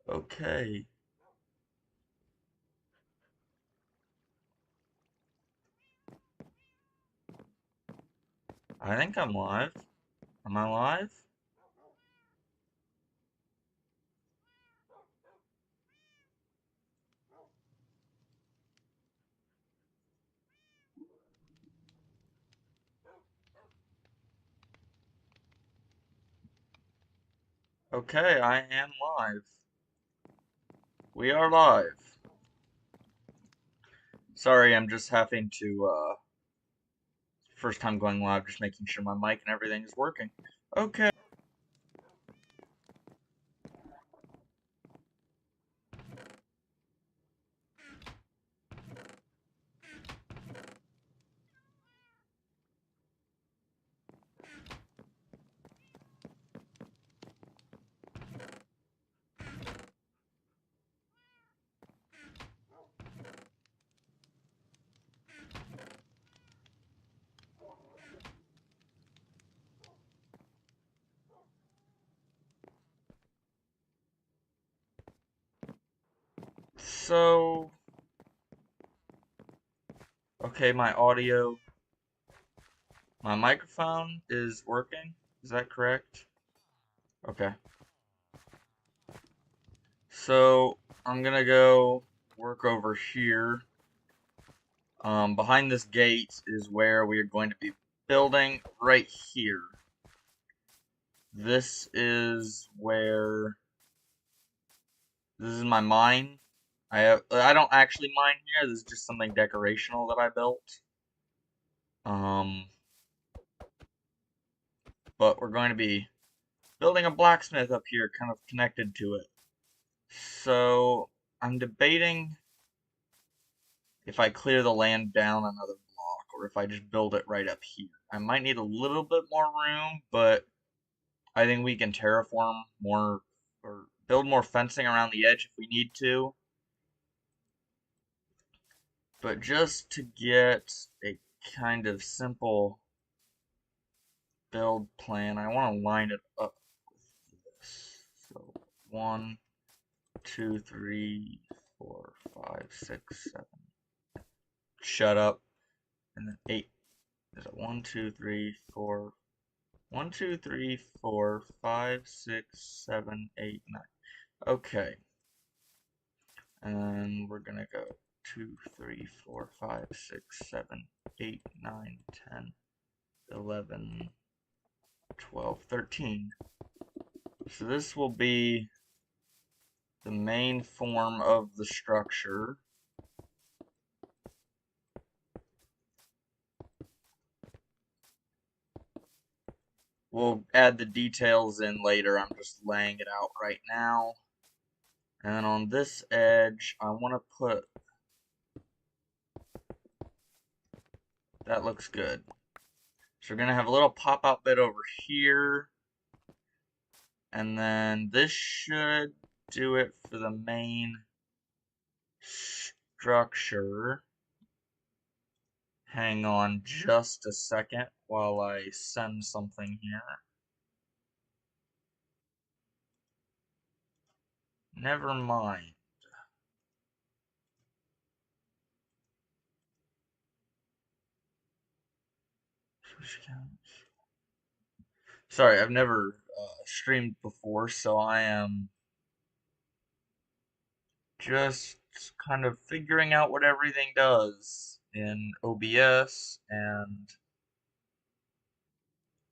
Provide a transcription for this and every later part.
Okay. I think I'm live. Am I live? Okay, I am live. We are live. Sorry, I'm just having to, first time going live, just making sure my mic and everything is working. Okay. So, okay, my microphone is working. Is that correct? Okay. So, I'm gonna go work over here. Behind this gate is where we are going to be building right here. This is where this is my mine. I don't actually mine here. This is just something decorational that I built. Um, but we're going to be building a blacksmith up here, kind of connected to it. So I'm debating if I clear the land down another block or if I just build it right up here. I might need a little bit more room, but I think we can terraform more or build more fencing around the edge if we need to. But just to get a kind of simple build plan, I want to line it up with this. So 1, 2, 3, 4, 5, 6, 7. Shut up. And then 8. Is it 1, 2, 3, 4? 1, 2, 3, 4, 5, 6, 7, 8, 9. Okay. And we're gonna go 2, 3, 4, 5, 6, 7, 8, 9, 10, 11, 12, 13. So this will be the main form of the structure. We'll add the details in later. I'm just laying it out right now. And then on this edge, I want to put, that looks good. So we're going to have a little pop-out bit over here. And then this should do it for the main structure. Hang on just a second while I send something here. Never mind. Sorry, I've never streamed before, so I am just kind of figuring out what everything does in OBS and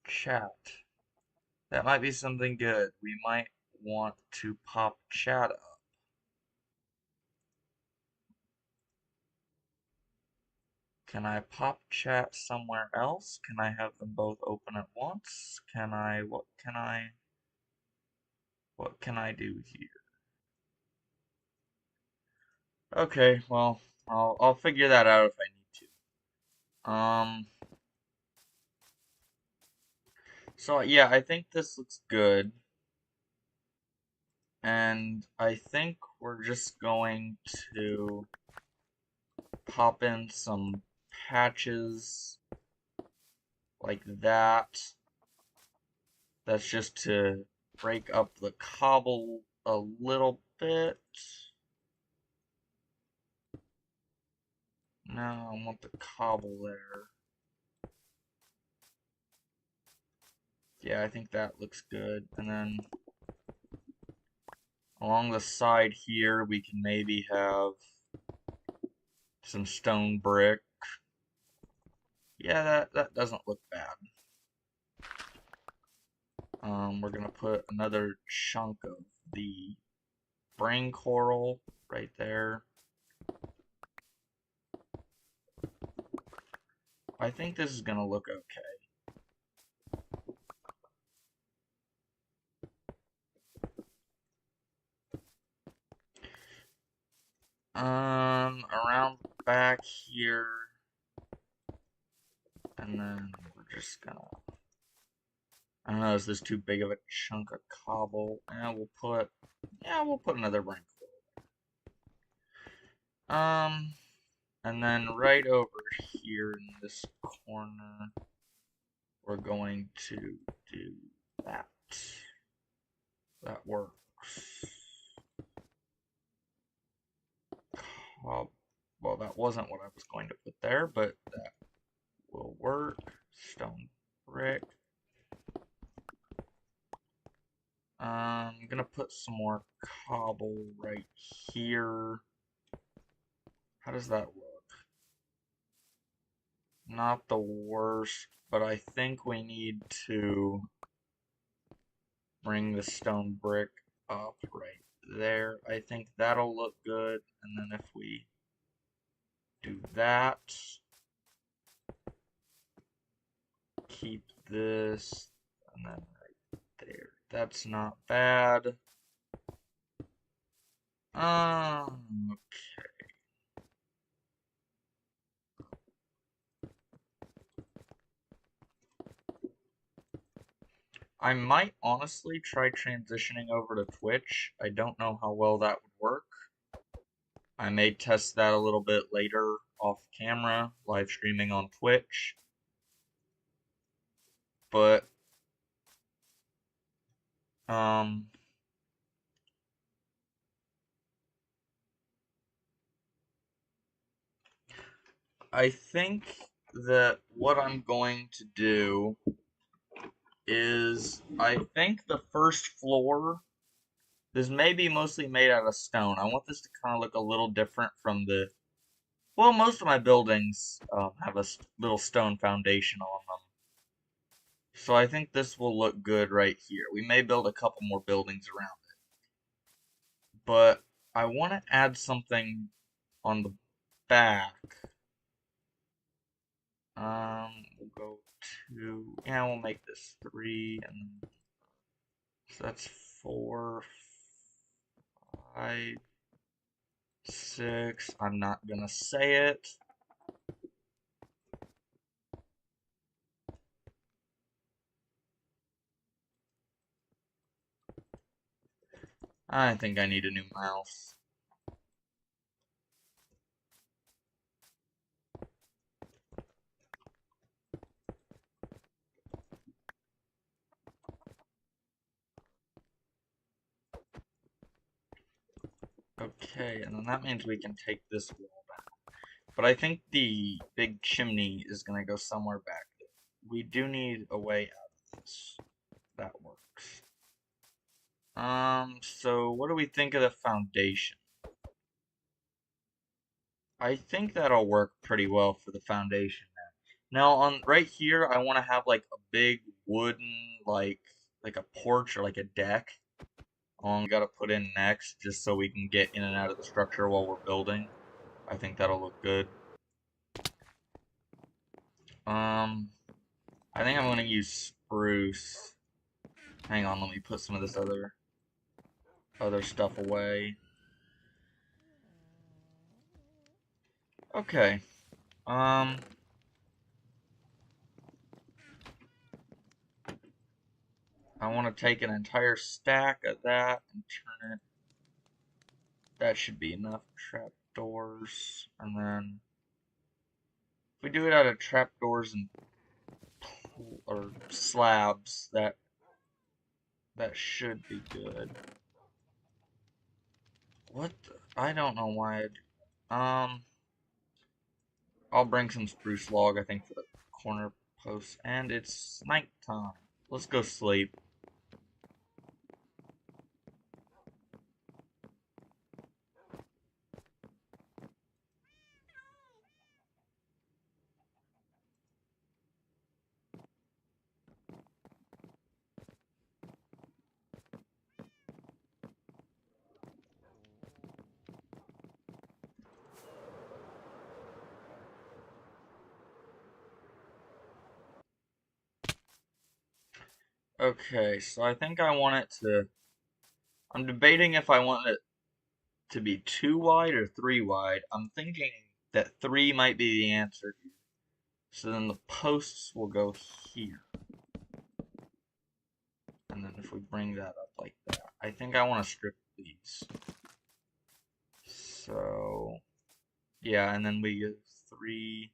chat. That might be something good. We might want to pop chat up. Can I pop chat somewhere else? Can I have them both open at once? What can I do here? Okay, well, I'll figure that out if I need to. So yeah, I think this looks good. And I think we're just going to pop in some patches like that. That's just to break up the cobble a little bit. No, I want the cobble there. Yeah, I think that looks good. And then along the side here, we can maybe have some stone brick. Yeah, that doesn't look bad. We're gonna put another chunk of the brain coral right there. I think this is gonna look okay. Around back here, and then we're just gonna, I don't know, is this too big of a chunk of cobble? And we'll put another brain coral. And then right over here in this corner, we're going to do that. That works. Well, that wasn't what I was going to put there, but that will work. Stone brick. I'm gonna put some more cobble right here. How does that look? Not the worst, but I think we need to bring the stone brick up right there. I think that'll look good. And then if we do that, keep this, and then right there. That's not bad. Okay. I might honestly try transitioning over to Twitch. I don't know how well that would work. I may test that a little bit later off camera, live streaming on Twitch. But, um, I think that what I'm going to do is, I think the first floor, this may be mostly made out of stone. I want this to kind of look a little different from the, well, most of my buildings have a little stone foundation on them. So I think this will look good right here. We may build a couple more buildings around it. But I want to add something on the back. We'll go to, yeah, we'll make this 3, and so that's 4, 5, 6. I'm not gonna say it. I think I need a new mouse. Okay, and then that means we can take this wall down. But I think the big chimney is gonna go somewhere back there. We do need a way out of this. That works. So what do we think of the foundation? I think that'll work pretty well for the foundation now. Now on right here, I want to have like a big wooden like a porch or like a deck. Gotta put in next just so we can get in and out of the structure while we're building. I think that'll look good. I think I'm gonna use spruce. Hang on, let me put some of this other stuff away. Okay. Um, I want to take an entire stack of that and turn it. That should be enough trapdoors. And then if we do it out of trapdoors and or slabs, that should be good. What? I don't know why. I'll bring some spruce log, I think, for the corner post. And it's nighttime. Let's go sleep. Okay, so I think I want it to... I'm debating if I want it to be 2 wide or 3 wide. I'm thinking that 3 might be the answer here. So then the posts will go here. And then if we bring that up like that, I think I want to strip these. So, yeah, and then we get 3.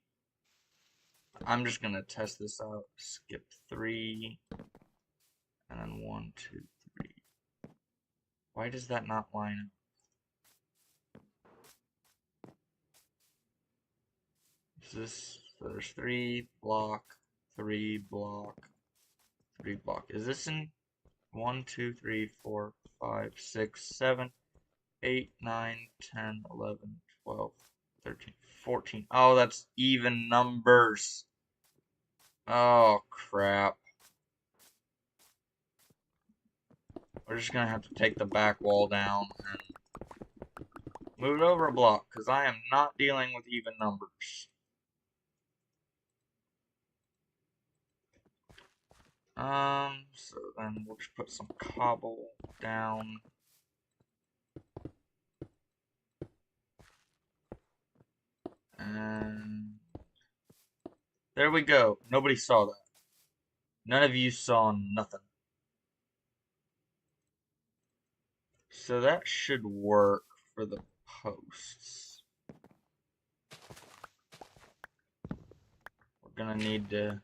I'm just going to test this out. Skip 3. And then 1, 2, 3. Why does that not line up? Is this, so there's 3 block, 3 block, 3 block. Is this in 1, 2, 3, 4, 5, 6, 7, 8, 9, 10, 11, 12, 13, 14. Oh, that's even numbers. Oh, crap. We're just gonna have to take the back wall down and move it over a block, because I am not dealing with even numbers. So then we'll just put some cobble down. And there we go. Nobody saw that. None of you saw nothing. So that should work for the posts. We're gonna need to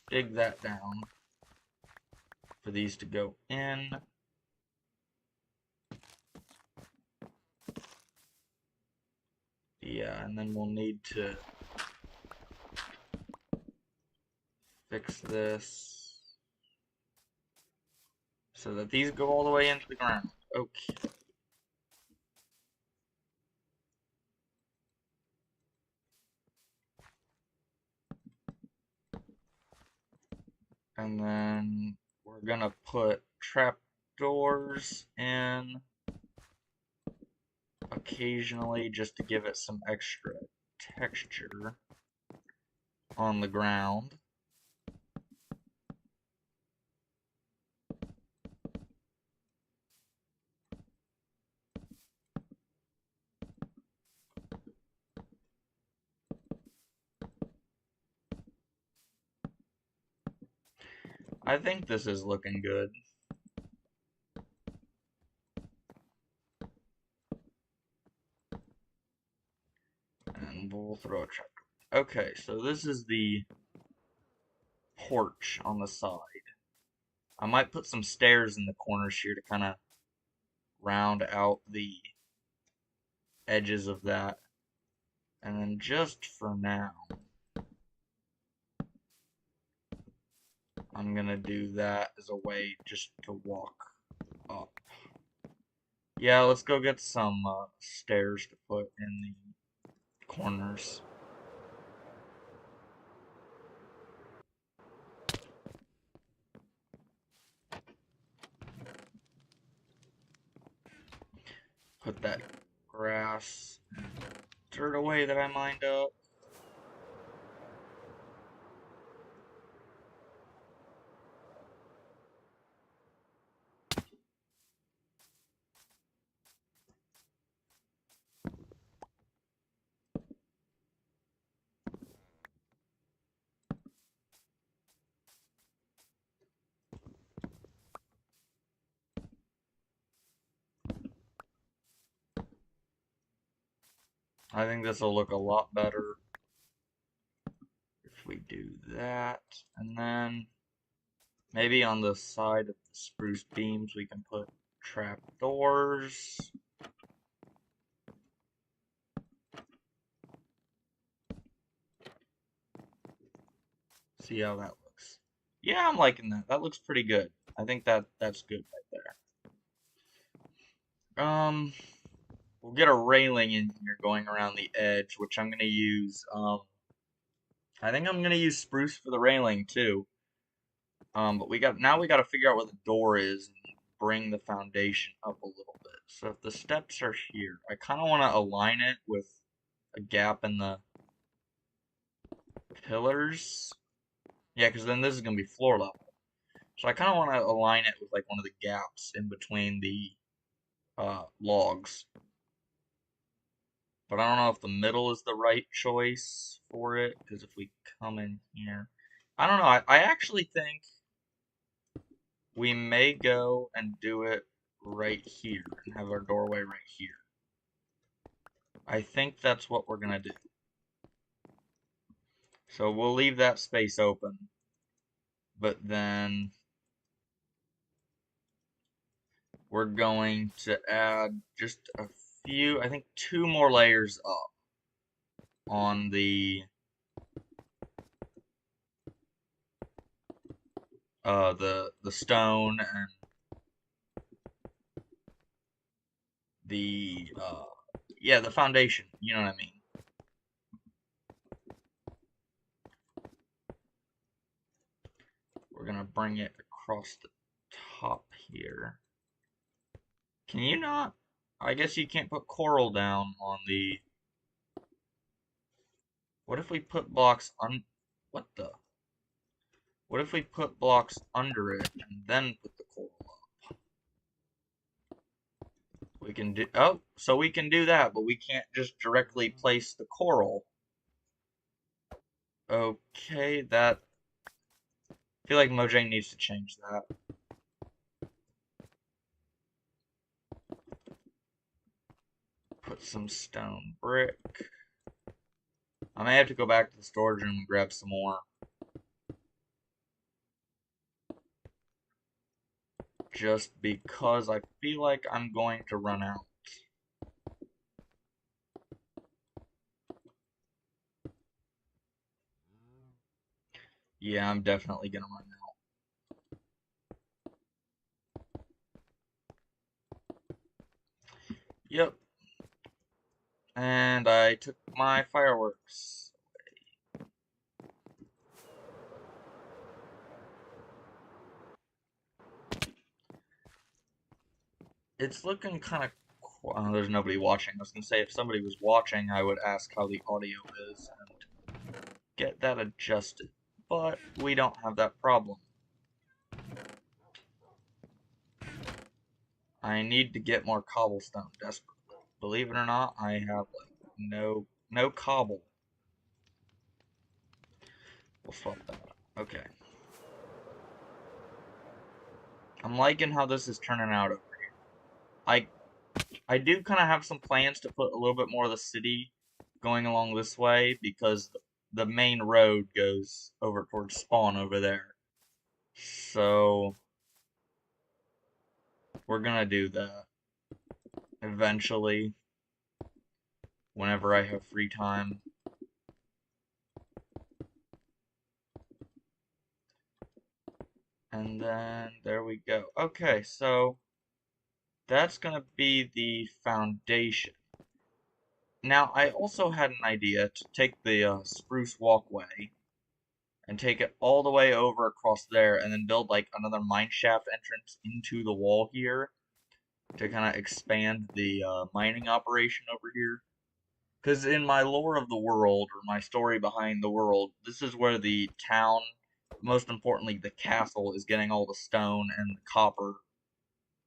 dig that down for these to go in. Yeah, and then we'll need to fix this so that these go all the way into the ground. Okay. And then we're gonna put trapdoors in occasionally just to give it some extra texture on the ground. I think this is looking good. And we'll throw a trap. Okay, so this is the porch on the side. I might put some stairs in the corners here to kind of round out the edges of that. And then just for now, I'm gonna do that as a way just to walk up. Yeah, let's go get some stairs to put in the corners. Put that grass and dirt away that I mined up. I think this will look a lot better if we do that. And then maybe on the side of the spruce beams we can put Trapdoors. See how that looks. Yeah, I'm liking that. That looks pretty good. I think that's good right there. We'll get a railing in here going around the edge, which I'm gonna use. I think I'm gonna use spruce for the railing too. But we gotta figure out where the door is and bring the foundation up a little bit. So if the steps are here, I kind of want to align it with a gap in the pillars. Yeah, because then this is gonna be floor level. So I kind of want to align it with like one of the gaps in between the logs. But I don't know if the middle is the right choice for it, because if we come in here, I don't know. I actually think we may go and do it right here and have our doorway right here. I think that's what we're gonna do. So we'll leave that space open, but then we're going to add just a few, I think 2 more layers up on the stone and the yeah, the foundation, you know what I mean. We're gonna bring it across the top here. Can you not? I guess you can't put coral down on the. What if we put blocks on? What the? What if we put blocks under it and then put the coral up? We can do. Oh, so we can do that, but we can't just directly place the coral. Okay, that. I feel like Mojang needs to change that. Put some stone brick. I may have to go back to the storage room and grab some more. Just because I feel like I'm going to run out. Yeah, I'm definitely gonna run out. Yep. And I took my fireworks. It's looking kind of. There's nobody watching. I was gonna say if somebody was watching, I would ask how the audio is and get that adjusted. But we don't have that problem. I need to get more cobblestone desperately. Believe it or not, I have like no cobble. We'll swap that out. Okay. I'm liking how this is turning out over here. I do kind of have some plans to put a little bit more of the city going along this way because the main road goes over towards spawn over there. So we're gonna do that eventually whenever I have free time. And then there we go. Okay, so that's gonna be the foundation. Now, I also had an idea to take the spruce walkway and take it all the way over across there and then build like another mineshaft entrance into the wall here to kind of expand the mining operation over here. Because in my lore of the world, or my story behind the world, this is where the town, most importantly the castle, is getting all the stone and the copper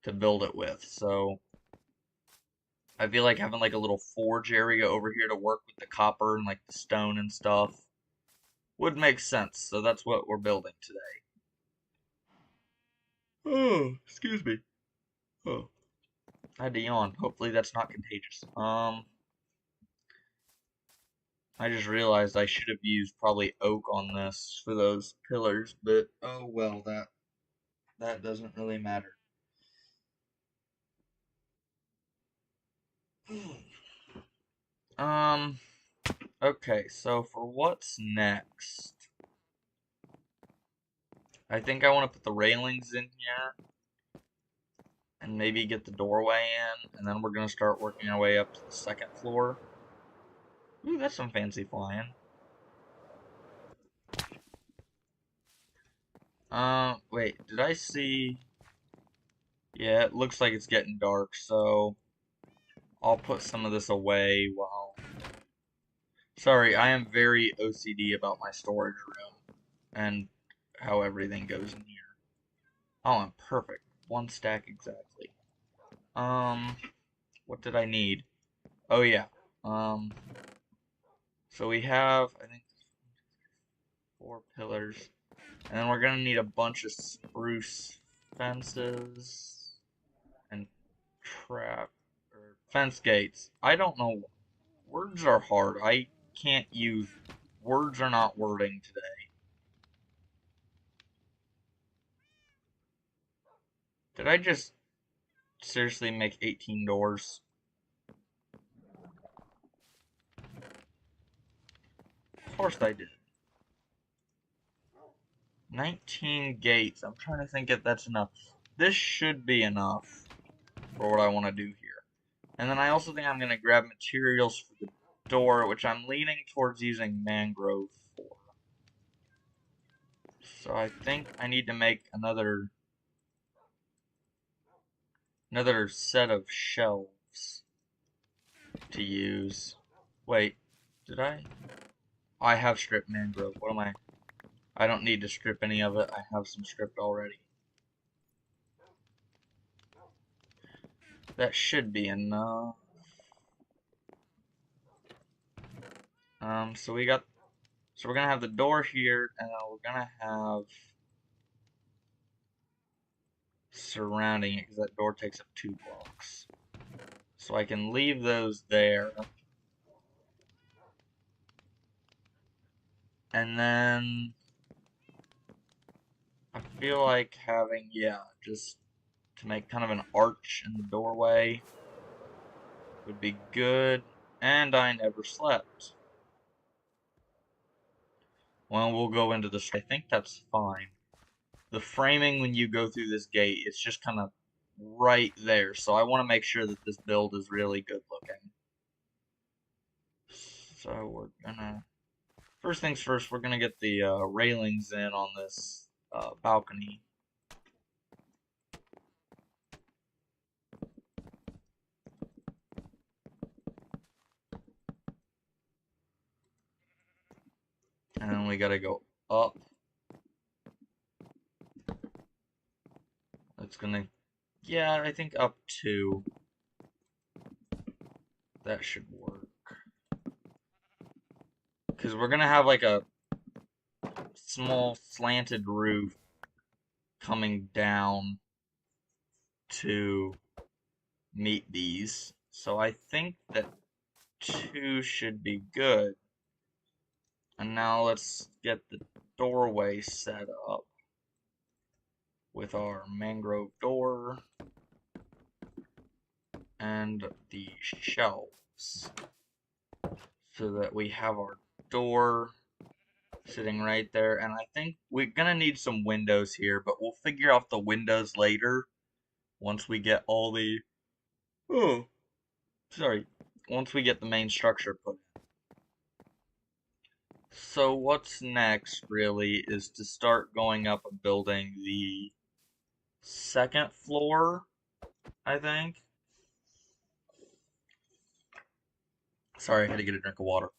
to build it with. So I feel like having like a little forge area over here to work with the copper and like the stone and stuff would make sense. So that's what we're building today. Oh, excuse me. Oh, I had to yawn. Hopefully that's not contagious. I just realized I should have used probably oak on this for those pillars, but oh well, that doesn't really matter. Okay, so for what's next, I think I want to put the railings in here and maybe get the doorway in, and then we're gonna start working our way up to the second floor. Ooh, that's some fancy flying. Wait, did I see? Yeah, it looks like it's getting dark, so I'll put some of this away while... Sorry, I am very OCD about my storage room and how everything goes in here. Oh, I'm perfect. One stack exactly. Um, what did I need? Oh yeah. Um, so we have, I think, 4 pillars. And then we're gonna need a bunch of spruce fences and trap or fence gates. I don't know. Words are hard. I can't use words are not wording today. Did I just seriously make 18 doors? Of course I did. 19 gates. I'm trying to think if that's enough. This should be enough for what I want to do here. And then I also think I'm going to grab materials for the door, which I'm leaning towards using mangrove for. So I think I need to make another set of shelves to use. Wait, did I? Oh, I have stripped mangrove. What am I? I don't need to strip any of it. I have some stripped already. That should be enough. So we got, so we're gonna have the door here, and then we're gonna have surrounding it, because that door takes up 2 blocks. So I can leave those there. And then I feel like having, yeah, just to make kind of an arch in the doorway would be good. And I never slept. Well, we'll go into the... I think that's fine. The framing when you go through this gate, it's just kind of right there. So I want to make sure that this build is really good looking. So we're gonna... First things first, we're gonna get the railings in on this balcony. And then we gotta go up. It's gonna... Yeah, I think up 2. That should work. Because we're gonna have like a small slanted roof coming down to meet these. So I think that 2 should be good. And now let's get the doorway set up with our mangrove door and the shelves so that we have our door sitting right there. And I think we're gonna need some windows here, but we'll figure out the windows later once we get all the... Oh, sorry. Once we get the main structure put in. So what's next, really, is to start going up and building the second floor, I think. Sorry, I had to get a drink of water.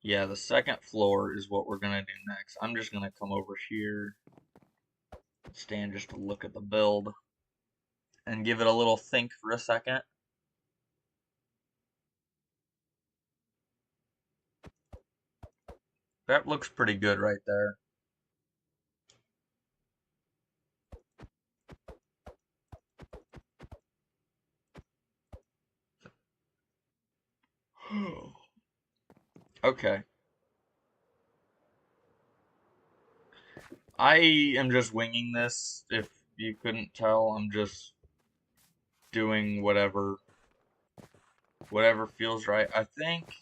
Yeah, the second floor is what we're gonna do next. I'm just gonna come over here, stand just to look at the build, and give it a little think for a second. That looks pretty good right there. Okay. I am just winging this. If you couldn't tell, I'm just doing whatever feels right. I think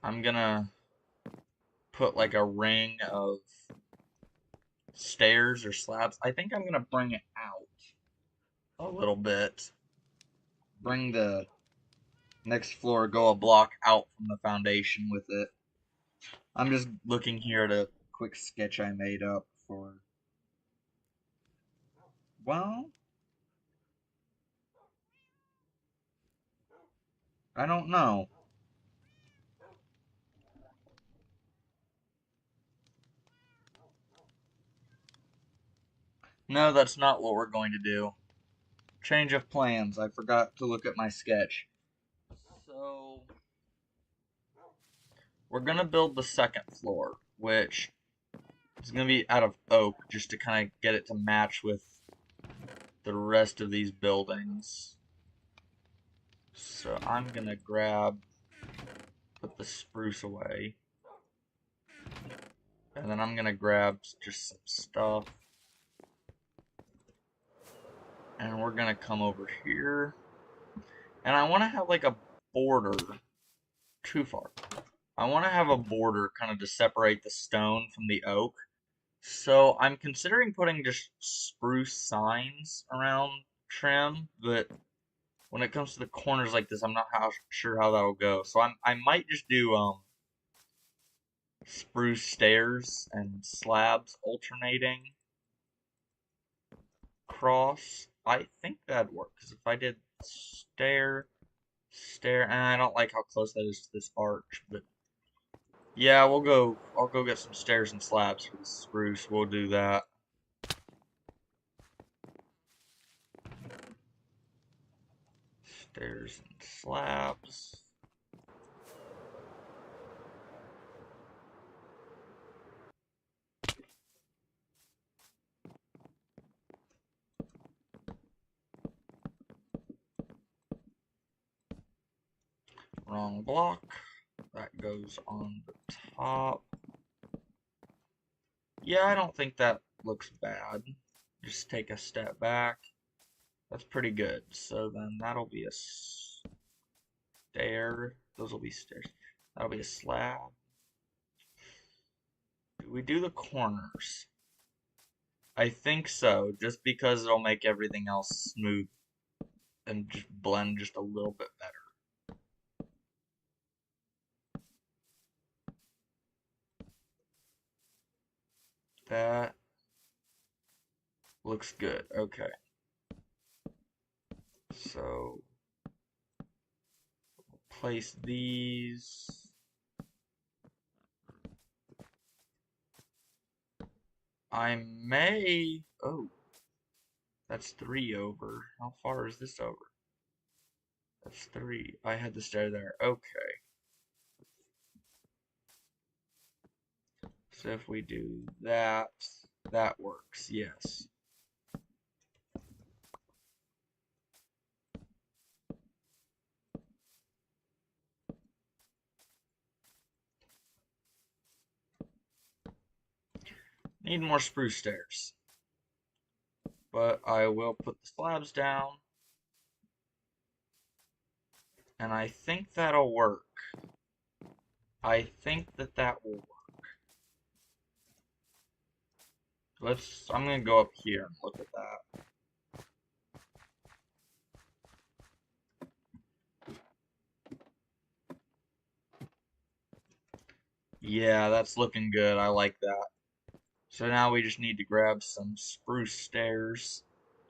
I'm gonna put like a ring of stairs or slabs. I think I'm gonna bring it out a little bit. Bring the next floor, go a block out from the foundation with it. I'm just looking here at a quick sketch I made up for. Well, I don't know. No, that's not what we're going to do. Change of plans. I forgot to look at my sketch. So, we're gonna build the second floor, which is gonna be out of oak, just to kind of get it to match with the rest of these buildings. So I'm gonna put the spruce away. And then I'm gonna grab just some stuff. And we're gonna come over here. And I wanna have like a border. Too far. I wanna have a border kind of to separate the stone from the oak. So I'm considering putting just spruce signs around trim, but when it comes to the corners like this, I'm not sure how that'll go. So I might just do spruce stairs and slabs alternating across. I think that'd work because if I did stair, and I don't like how close that is to this arch, but yeah, we'll go. I'll go get some stairs and slabs for the spruce. We'll do that. Stairs and slabs. Wrong block. That goes on the top. Yeah, I don't think that looks bad. Just take a step back. That's pretty good. So then that'll be a stair. Those will be stairs. That'll be a slab. Do we do the corners? I think so, just because it'll make everything else smooth and just blend just a little bit better. That looks good. Okay. So place these. I may. Oh, that's 3 over. How far is this over? That's 3. I had the stair there. Okay. So if we do that, that works. Yes. Need more spruce stairs. But I will put the slabs down. And I think that'll work. I think that will work. I'm gonna go up here and look at that. Yeah, that's looking good. I like that. So now we just need to grab some spruce stairs.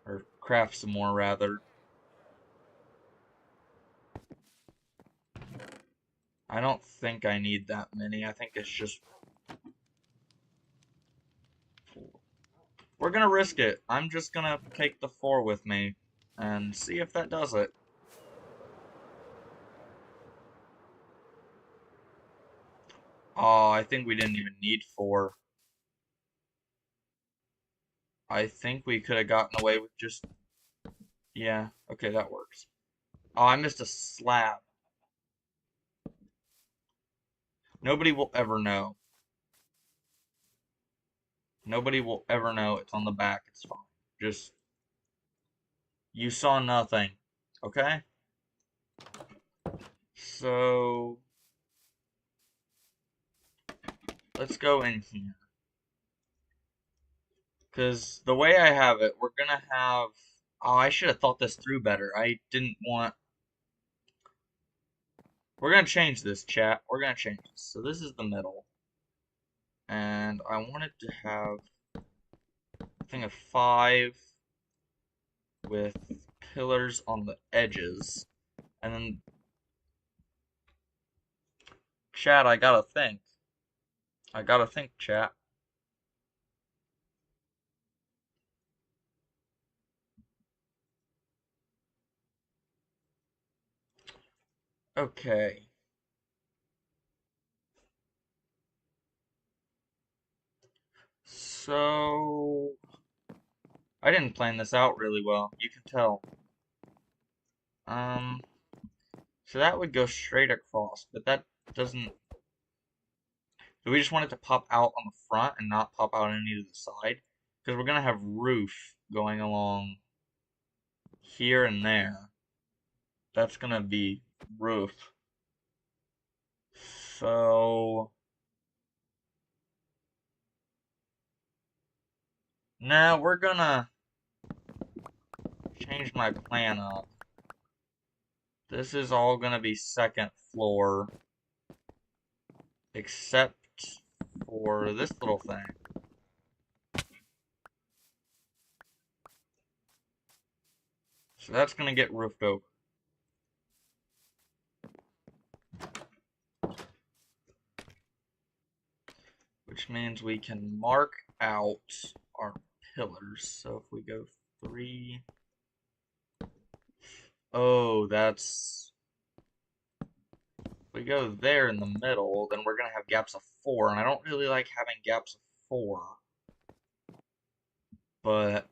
Or craft some more, rather. I don't think I need that many. I think it's just 4. We're gonna risk it. I'm just gonna take the 4 with me and see if that does it. Oh, I think we didn't even need 4. I think we could have gotten away with just... Yeah, okay, that works. Oh, I missed a slab. Nobody will ever know. Nobody will ever know it's on the back. It's fine. Just, you saw nothing. Okay? So, let's go in here. Because the way I have it, we're gonna have... Oh, I should have thought this through better. I didn't want... We're gonna change this, chat. We're gonna change this. So this is the middle. And I wanted to have a thing of 5 with pillars on the edges. And then, chat, I gotta think. Chat. Okay. So, I didn't plan this out really well. You can tell. Um, so that would go straight across, but that doesn't... Do we just want it to pop out on the front and not pop out any to the side? Because we're gonna have roof going along here and there. That's gonna be roof. So, now we're gonna change my plan up. This is all gonna be second floor, except for this little thing. So that's gonna get roofed over. Which means we can mark out our pillars. So if we go 3, oh, that's... If we go there in the middle, then we're gonna have gaps of 4, and I don't really like having gaps of 4. But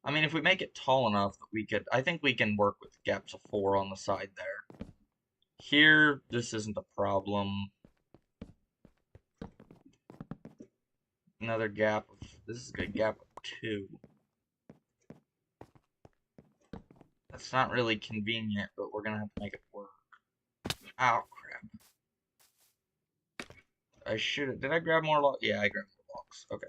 I mean, if we make it tall enough that we could, I think we can work with gaps of 4 on the side there. Here, this isn't a problem. Another gap of, this is a good gap of 2. That's not really convenient, but we're gonna have to make it work. Ow, crap. I should have, did I grab more blocks? Yeah, I grabbed more blocks. Okay.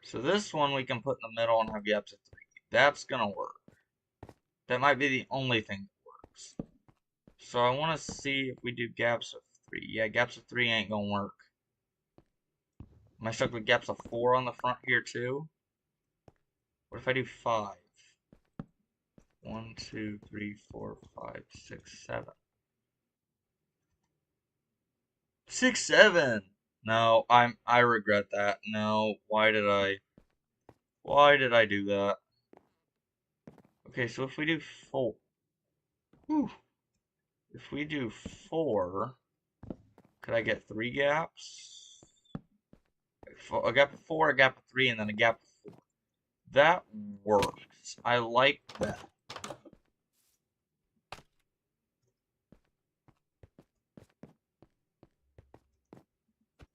So this one we can put in the middle and have gaps of 3. That's gonna work. That might be the only thing that works. So I want to see if we do gaps of 3. Yeah, gaps of 3 ain't gonna work. Am I stuck with gaps of 4 on the front here too? What if I do 5? 1, 2, 3, 4, 5, 6, 7. 6, 7! No, I regret that. No, why did I do that? Okay, so if we do 4. Whew. If we do 4, could I get 3 gaps? A gap of 4, a gap of 3, and then a gap of 4. That works. I like that.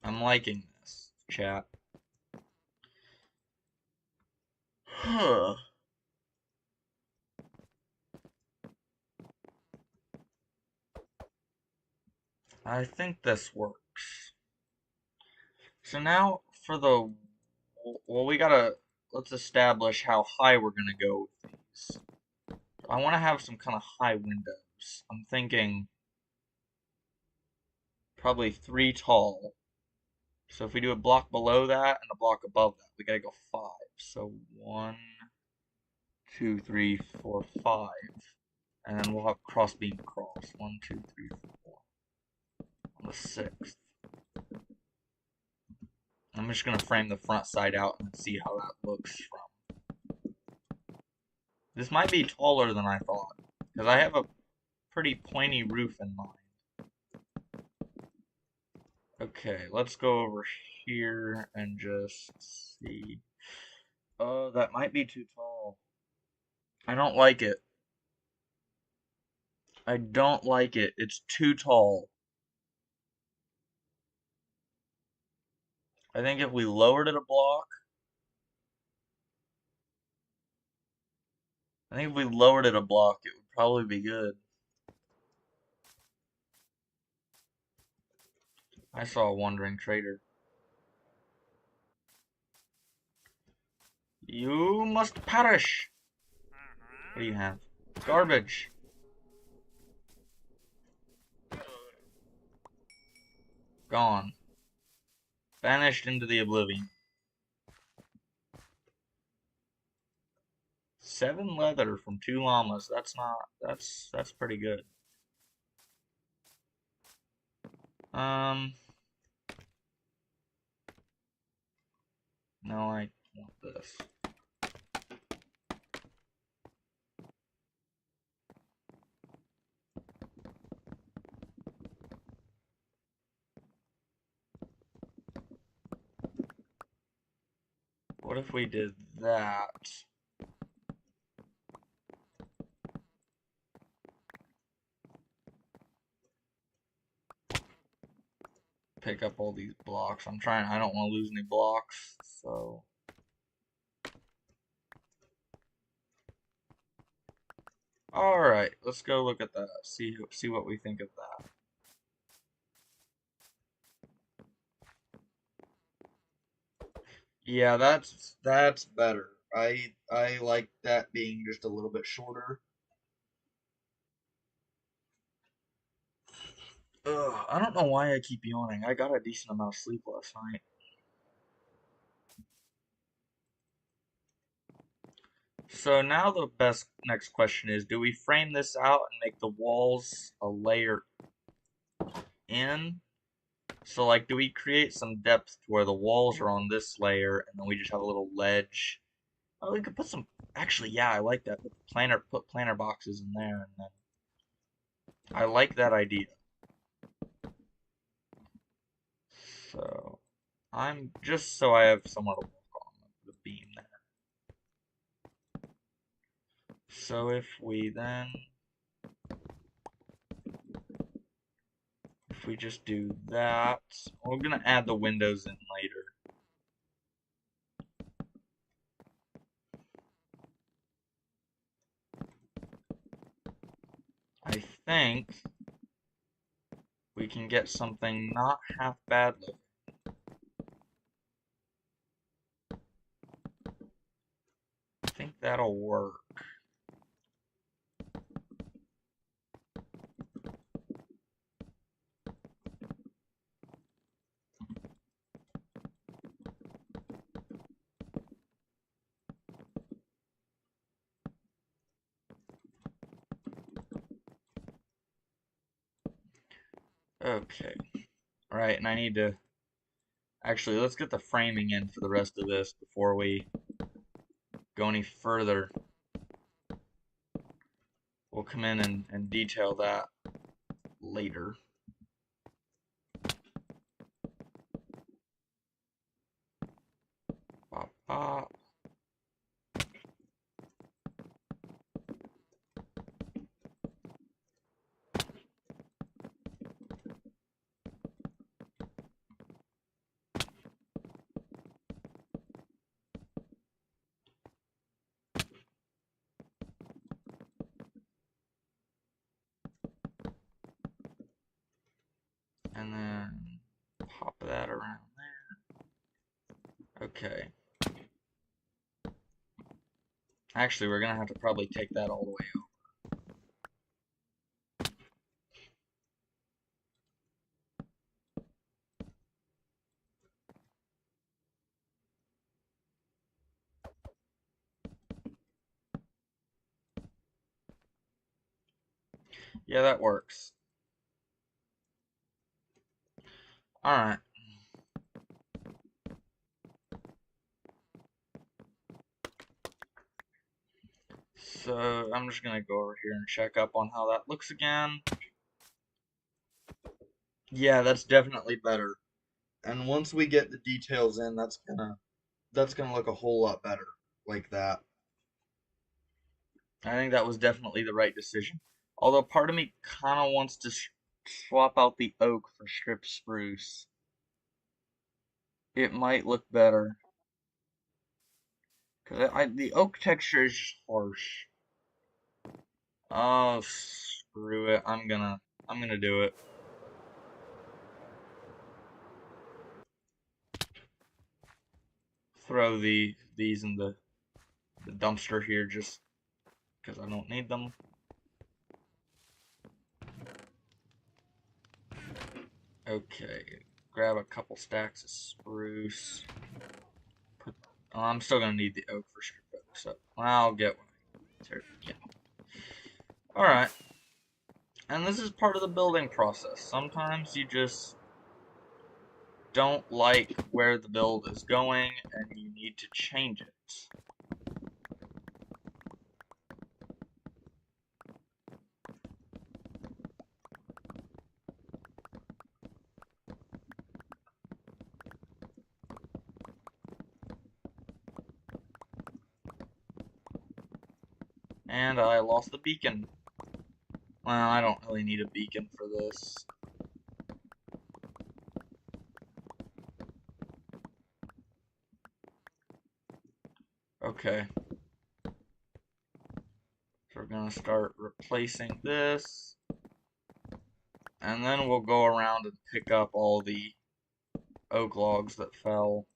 I'm liking this, chat. Huh. I think this works. So now for the... Well, let's establish how high we're gonna go with these. I want to have some kind of high windows. I'm thinking probably 3 tall. So if we do a block below that and a block above that, we gotta go 5. So 1, 2, 3, 4, 5. And then we'll have cross beam across. 1, 2, 3, 4. On the 6th. I'm just gonna frame the front side out and see how that looks from. This might be taller than I thought, because I have a pretty pointy roof in mind. Okay, let's go over here and just see. Oh, that might be too tall. I don't like it. I don't like it. It's too tall. I think if we lowered it a block, it would probably be good. I saw a wandering trader. You must perish! What do you have? Garbage! Gone. Vanished into the oblivion. 7 leather from 2 llamas. That's pretty good. No, I want this. What if we did that? Pick up all these blocks. I don't want to lose any blocks, so. Alright, let's go look at that. See what we think of that. Yeah, that's better. I like that being just a little bit shorter. Ugh, I don't know why I keep yawning. I got a decent amount of sleep last night. So now the best next question is, do we frame this out and make the walls a layer in? So like, do we create some depth to where the walls are on this layer and then we just have a little ledge? Oh, we could put some, actually, yeah, I like that. Put planter boxes in there and then, I like that idea. So, I'm just so I have somewhere to walk on the beam there. So if we just do that, we're gonna add the windows in later. I think we can get something not half bad looking. I think that'll work. Okay. Alright, and I need to... Actually, let's get the framing in for the rest of this before we go any further. We'll come in and detail that later. Bop, bop. And then pop that around there. Okay. Actually, we're gonna have to probably take that all the way over. Yeah, that works. Alright. So, I'm just gonna go over here and check up on how that looks again. Yeah, that's definitely better. And once we get the details in, that's gonna look a whole lot better like that. I think that was definitely the right decision. Although part of me kind of wants to swap out the oak for stripped spruce. it might look better. Cause the oak texture is just harsh. Oh, screw it. I'm gonna do it. Throw these in the dumpster here just because I don't need them. Okay, grab a couple stacks of spruce. Oh, I'm still gonna need the oak for strip oak, so I'll get one. Yeah. Alright. And this is part of the building process. Sometimes you just don't like where the build is going and you need to change it. And I lost the beacon. Well, I don't really need a beacon for this. Okay. So we're gonna start replacing this. And then we'll go around and pick up all the oak logs that fell.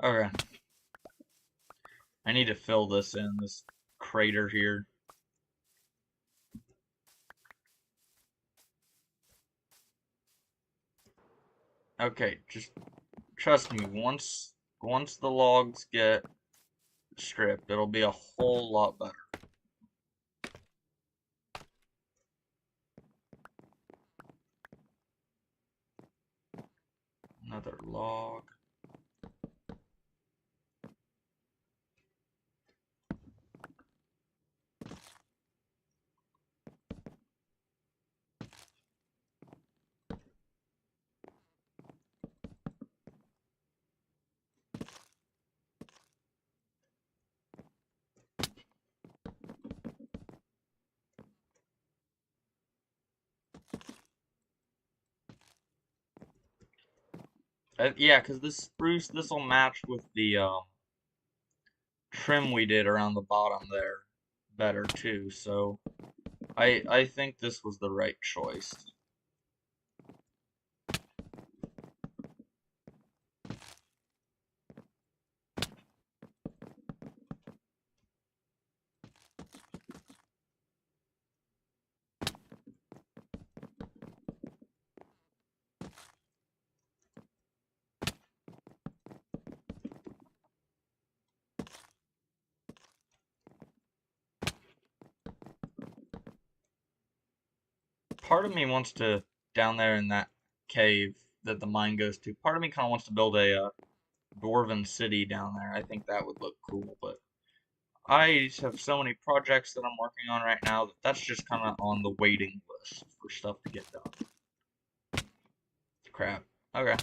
Okay. I need to fill this in, this crater here. Okay, just trust me, once the logs get stripped, it'll be a whole lot better. Another log. Yeah, because this spruce, this will match with the trim we did around the bottom there better too, so I think this was the right choice. Part of me wants to, down there in that cave that the mine goes to, part of me kind of wants to build a dwarven city down there. I think that would look cool, but I just have so many projects that I'm working on right now that that's just kind of on the waiting list for stuff to get done. Crap. Okay.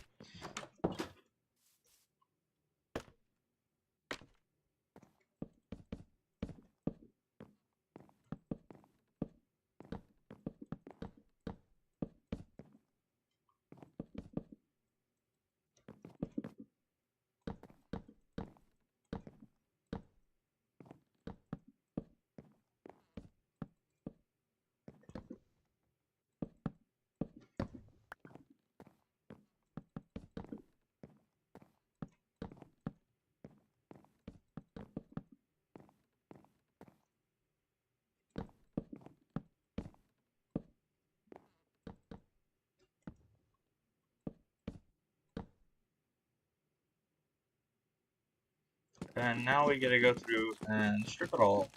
And now we gotta go through and strip it all.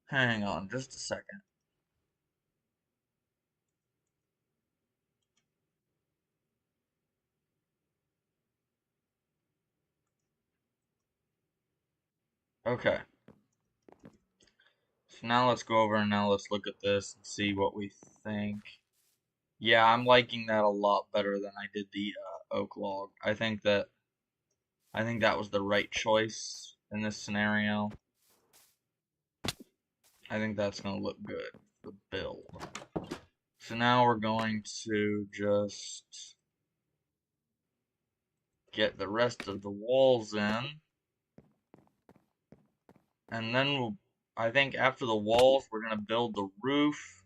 Hang on just a second. Okay. So now let's go over and now let's look at this and see what we think. Yeah, I'm liking that a lot better than I did the oak log. I think that was the right choice in this scenario. I think that's gonna look good for the build. So now we're going to just get the rest of the walls in, and then I think after the walls we're gonna build the roof,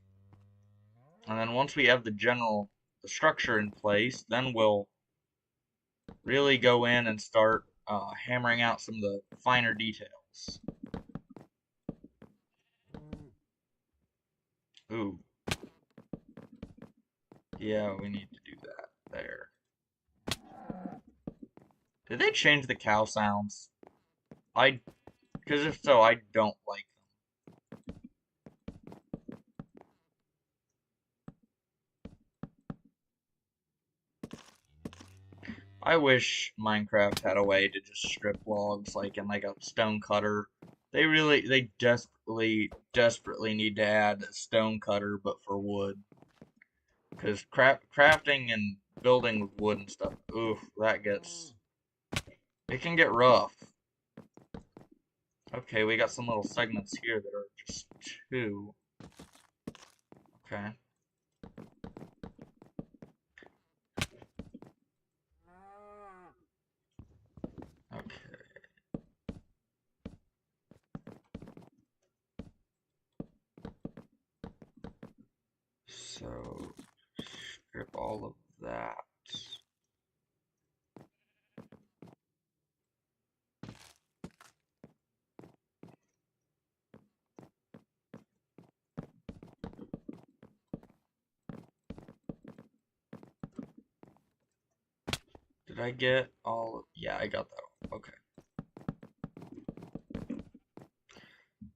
and then once we have the structure in place, then we'll really go in and start hammering out some of the finer details. Ooh, yeah, we need to do that there. Did they change the cow sounds? Because if so, I don't like them. I wish Minecraft had a way to just strip logs like in like a stone cutter. They desperately need to add a stone cutter, but for wood. Because crafting and building with wood and stuff, oof, it can get rough. Okay, we got some little segments here that are just two. Okay. Okay. So, strip all of that. Did I get all of, yeah, I got that one. Okay.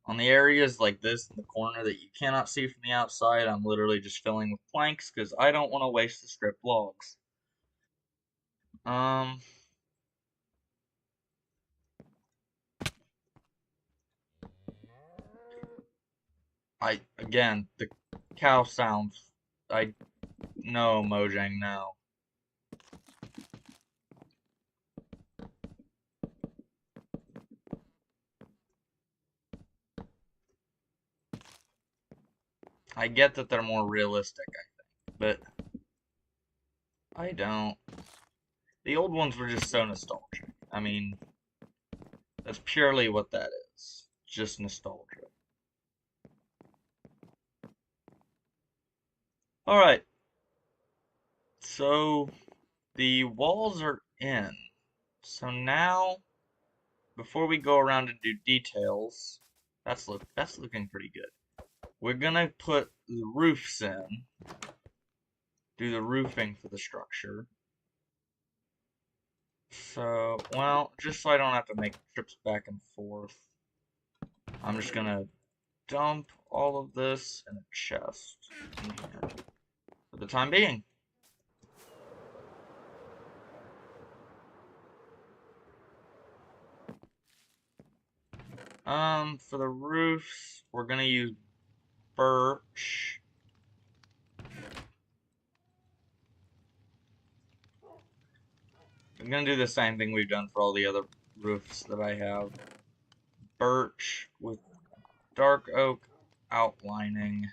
On the areas like this in the corner that you cannot see from the outside, I'm literally just filling with planks because I don't want to waste the stripped logs. Um, again, the cow sounds, no, Mojang, no. I get that they're more realistic, I think, but I don't. The old ones were just so nostalgic. I mean, that's purely what that is. Just nostalgia. Alright, so the walls are in. So now, before we go around and do details, that's looking pretty good. We're gonna put the roofs in, do the roofing for the structure. So, well, just so I don't have to make trips back and forth, I'm just gonna dump all of this in a chest in here for the time being. For the roofs, we're gonna use birch. I'm gonna do the same thing we've done for all the other roofs that I have. Birch with dark oak outlining.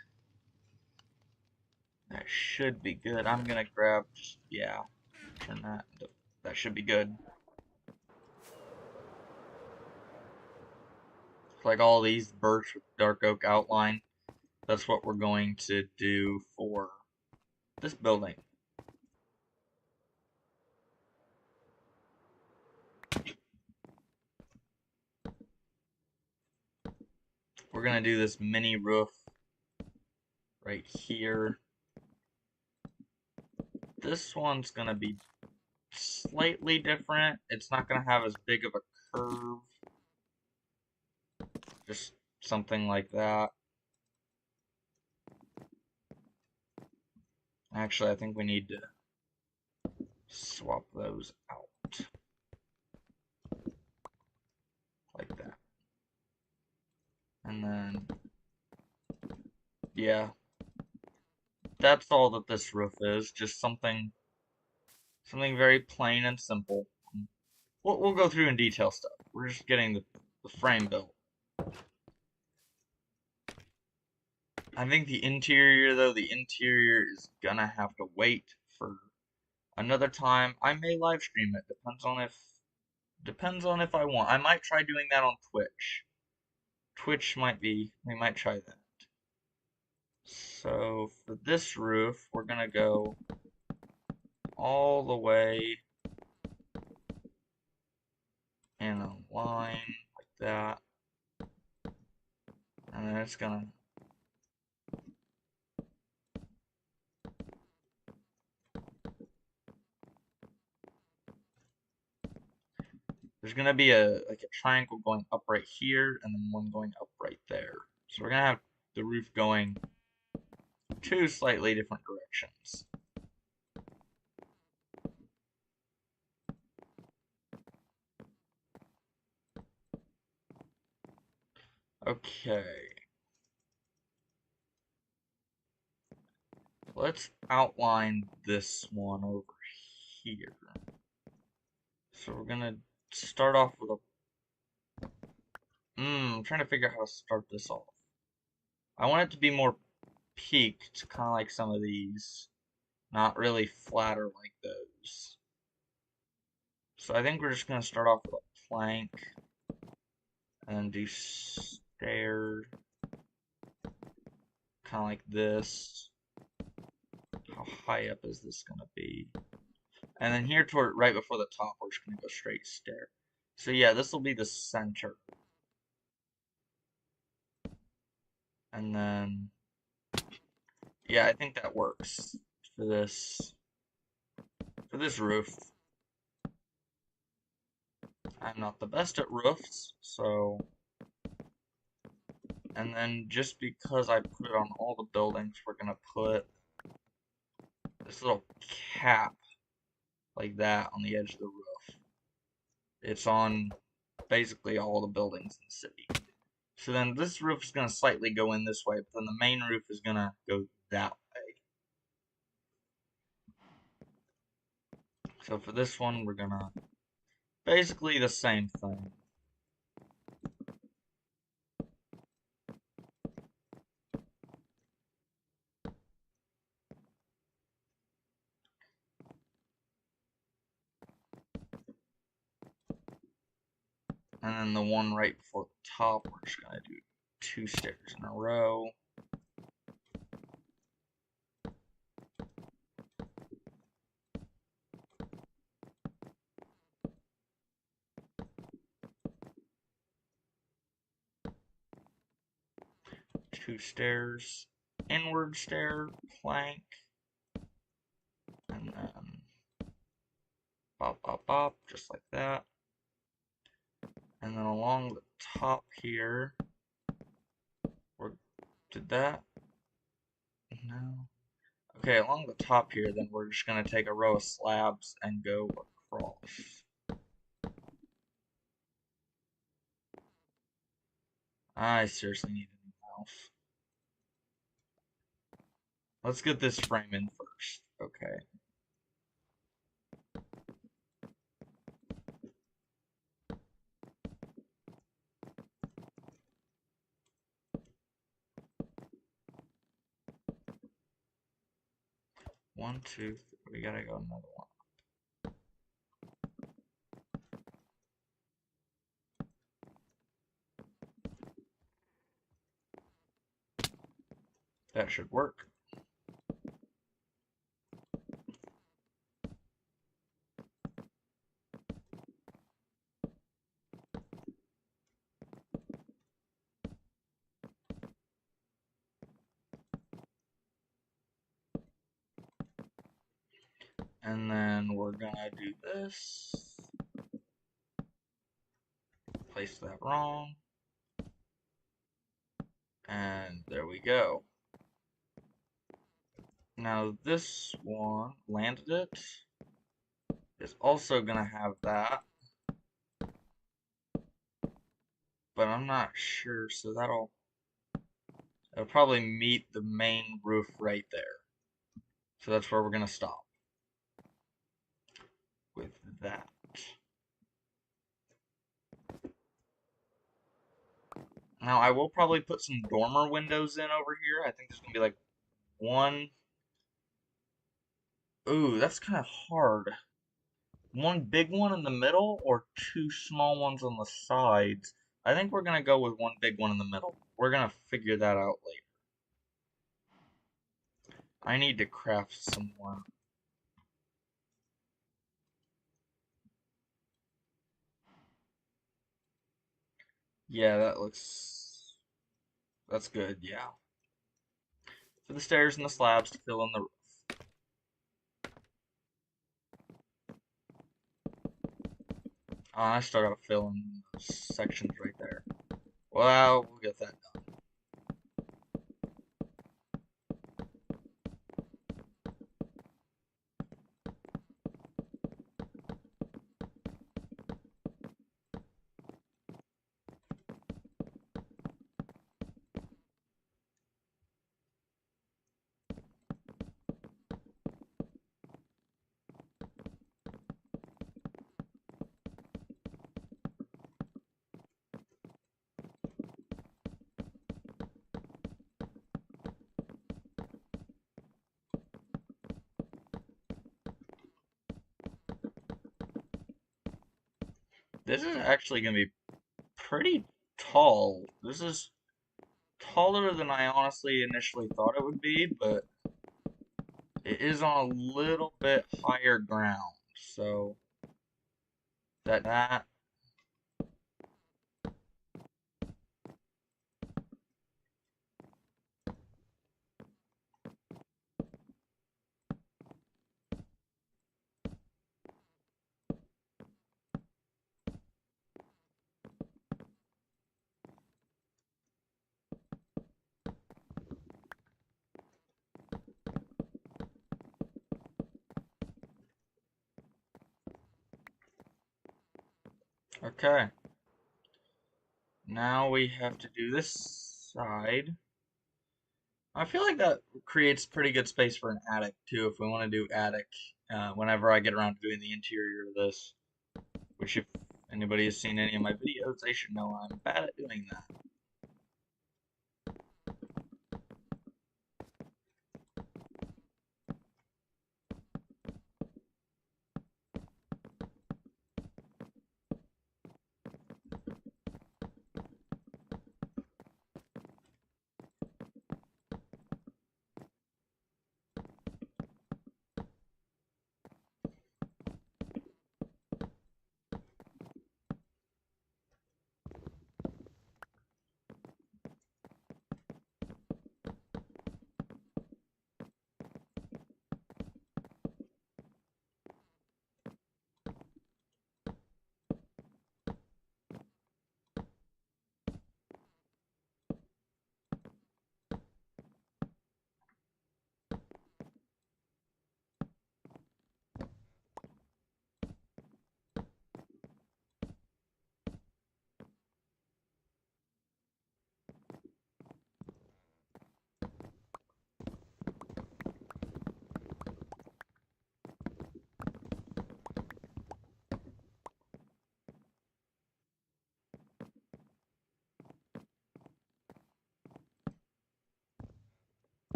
That should be good. I'm gonna grab, yeah, turn that. That should be good. Like all these birch with dark oak outline. That's what we're going to do for this building. We're gonna do this mini roof right here. This one's gonna be slightly different. It's not gonna have as big of a curve. Just something like that. Actually, I think we need to swap those out. Like that. And then, yeah, that's all that this roof is. Just something very plain and simple. We'll go through in detail stuff. We're just getting the frame built. I think the interior, though, the interior is gonna have to wait for another time. I may live stream it. Depends on if I want. I might try doing that on Twitch. Twitch might be. We might try that. So for this roof, we're gonna go all the way in a line like that, and then it's gonna. There's gonna be like a triangle going up right here, and then one going up right there. So we're gonna have the roof going two slightly different directions. Okay. Let's outline this one over here. So we're gonna start off with a. I'm trying to figure out how to start this off. I want it to be more peaked, kind of like some of these, not really flatter like those. So I think we're just gonna start off with a plank, and then do stair, kind of like this. How high up is this gonna be? And then here toward right before the top, we're just gonna go straight stair. So yeah, this will be the center. And then, yeah, I think that works for this roof. I'm not the best at roofs, so, and then just because I put it on all the buildings, we're gonna put this little cap like that on the edge of the roof. It's on basically all the buildings in the city. So then this roof is going to slightly go in this way, but then the main roof is going to go that way. So for this one, we're going to basically the same thing. And then the one right before the top, we're just going to do 2 stairs in a row. Two stairs, inward stair, plank, and then bop, bop, bop, just like that. And then along the top here, did that? No. Okay, along the top here, then we're just going to take a row of slabs and go across. I seriously need a new mouse. Let's get this frame in first. Okay. One, two, three. We gotta go another one. That should work. And then we're gonna do this. Place that wrong. And there we go. Now this one, landed it, is also gonna have that. But I'm not sure, so that'll It'll probably meet the main roof right there. So that's where we're going to stop with that. Now, I will probably put some dormer windows in over here. I think there's going to be like one. Ooh, that's kind of hard. One big one in the middle or two small ones on the sides. I think we're going to go with one big one in the middle. We're going to figure that out later. I need to craft some more. Yeah, that's good, yeah. For the stairs and the slabs to fill in the roof. I still gotta fill in those sections right there. Well, we'll get that done. This is actually gonna be pretty tall. This is taller than I honestly initially thought it would be, but it is on a little bit higher ground. So that okay. Now we have to do this side. I feel like that creates pretty good space for an attic too, if we want to do attic. Whenever I get around to doing the interior of this, which if anybody has seen any of my videos, they should know I'm bad at doing that.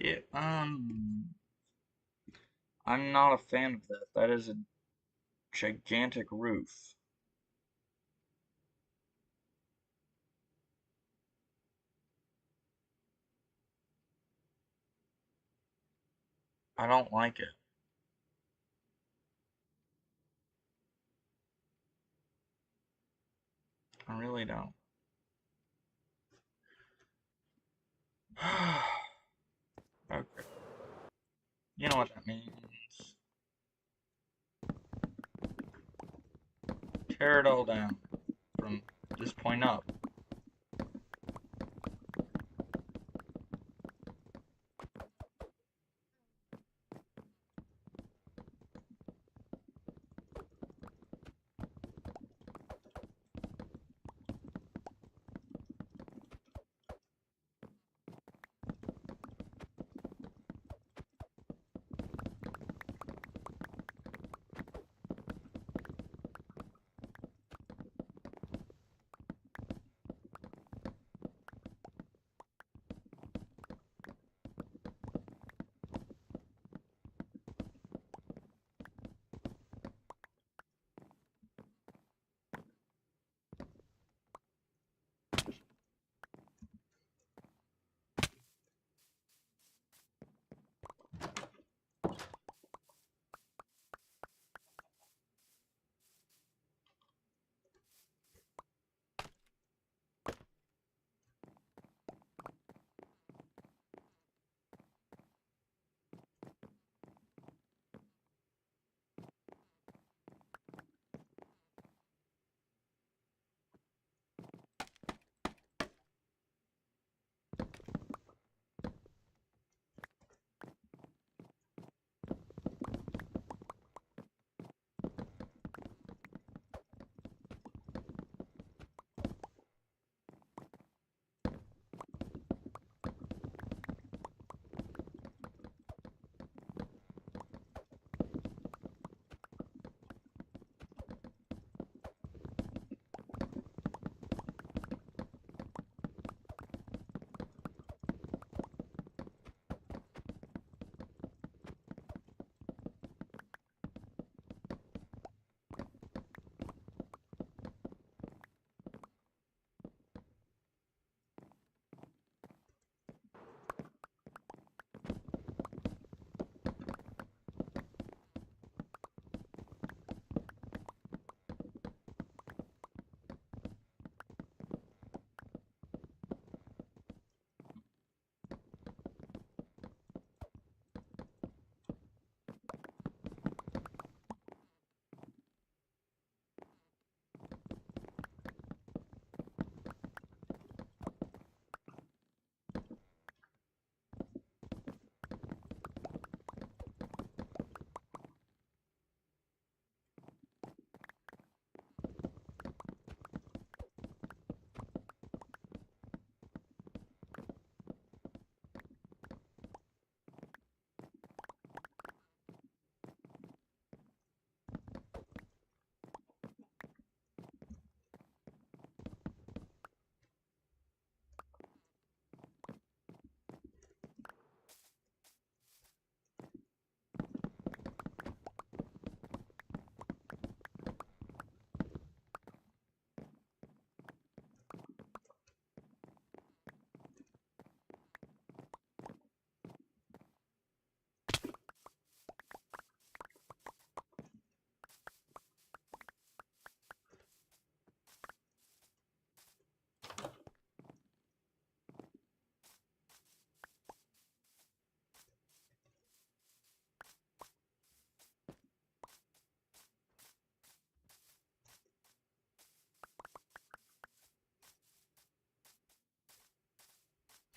Yeah, I'm not a fan of that. That is a gigantic roof. I don't like it. I really don't. Okay. You know what that means. Tear it all down from this point up.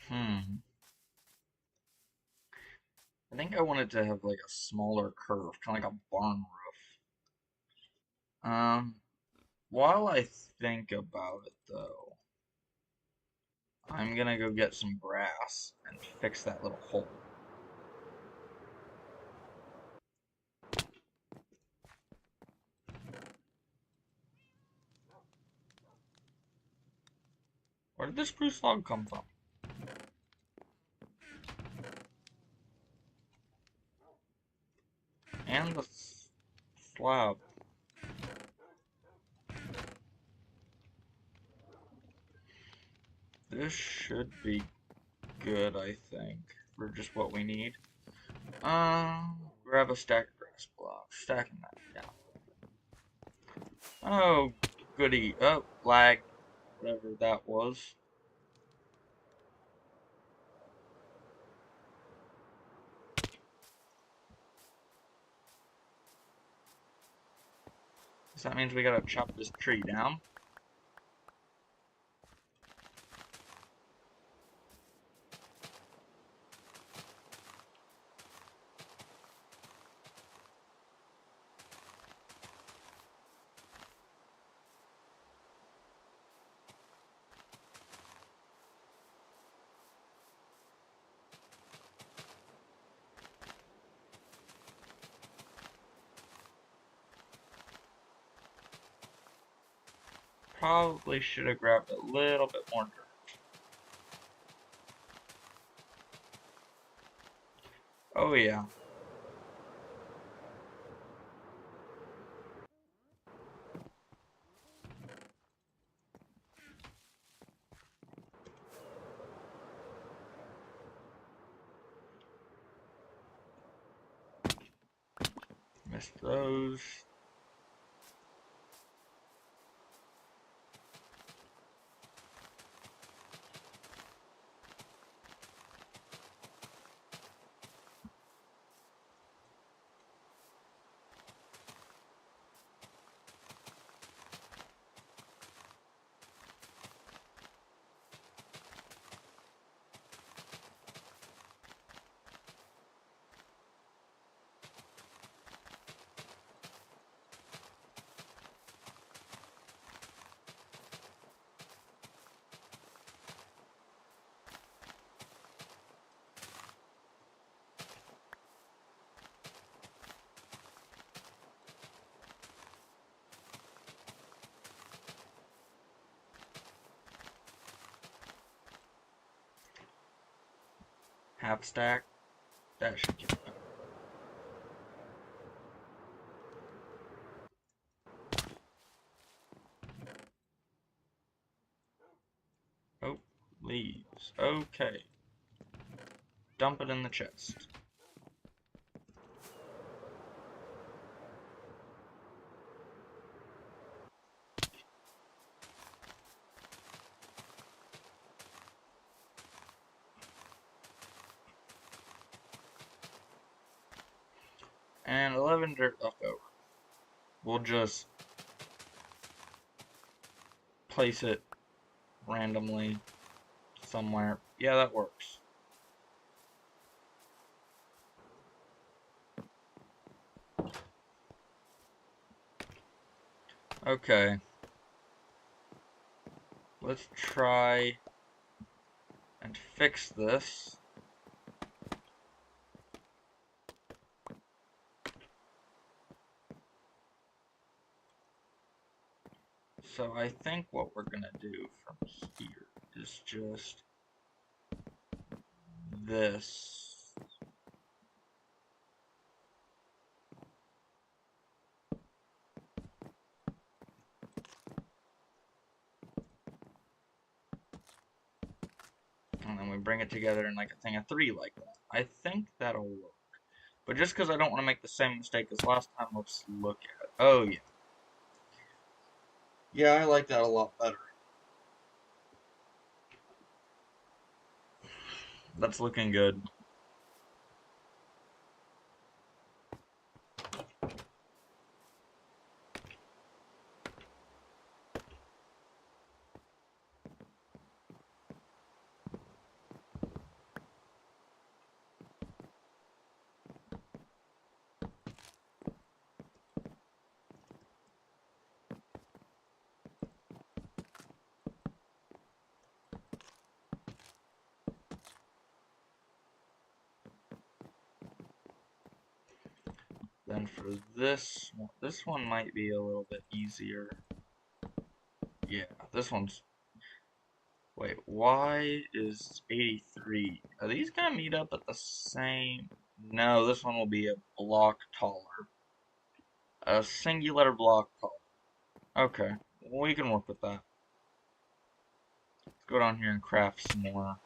Hmm. I think I wanted to have like a smaller curve, kind of like a barn roof. While I think about it though, I'm gonna go get some grass and fix that little hole. Where did this spruce log come from? And the slab. This should be good, I think, for just what we need. Grab a stack of grass blocks. Stacking that down. Oh, goody. Oh, lag. Whatever that was. So that means we gotta chop this tree down. Probably should have grabbed a little bit more dirt. Oh yeah. Missed those. Half stack. That should get it. Oh, leaves. Okay. Dump it in the chest. And 11 dirt left over. We'll just place it randomly somewhere. Yeah, that works. Okay. Let's try and fix this. So I think what we're gonna do from here is just this. And then we bring it together in like a thing of 3 like that. I think that'll work. But just because I don't want to make the same mistake as last time, let's look at it. Oh, yeah. Yeah, I like that a lot better. That's looking good. Then for this one might be a little bit easier. Yeah, this one's... Wait, why is 83? Are these gonna meet up at the same... No, this one will be a block taller. A singular block taller. Okay, we can work with that. Let's go down here and craft some more.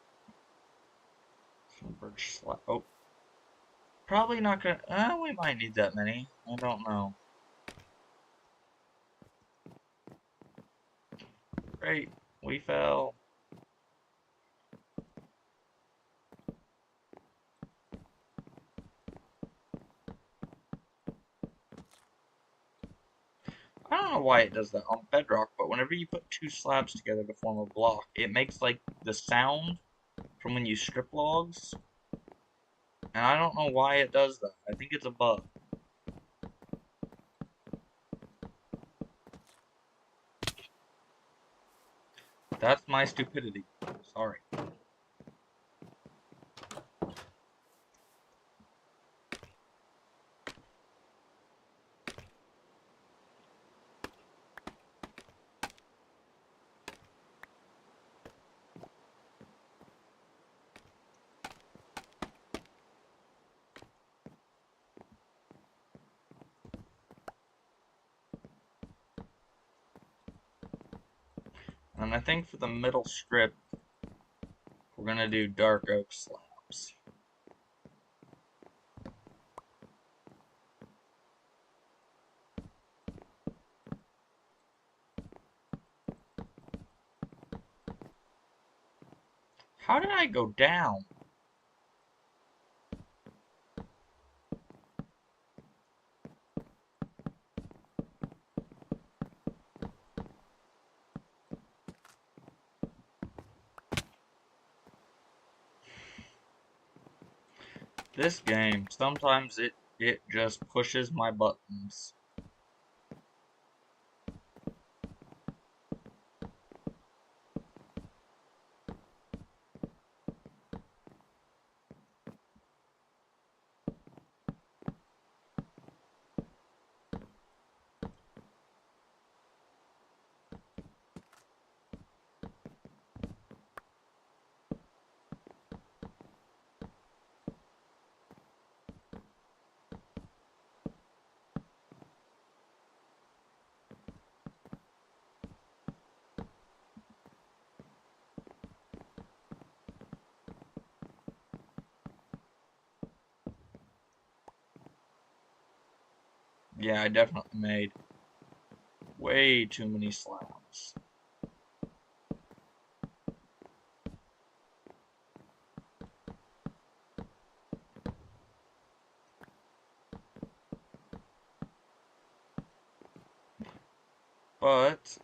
Some birch slab. Oh, probably not gonna. We might need that many. I don't know. Great, we fell. I don't know why it does that on bedrock, but whenever you put two slabs together to form a block, it makes like the sound from when you strip logs. And I don't know why it does that. I think it's a bug. That's my stupidity. Sorry. And I think for the middle strip, we're gonna do dark oak slabs. How did I go down? This game, sometimes it just pushes my buttons. Yeah, I definitely made way too many slabs. But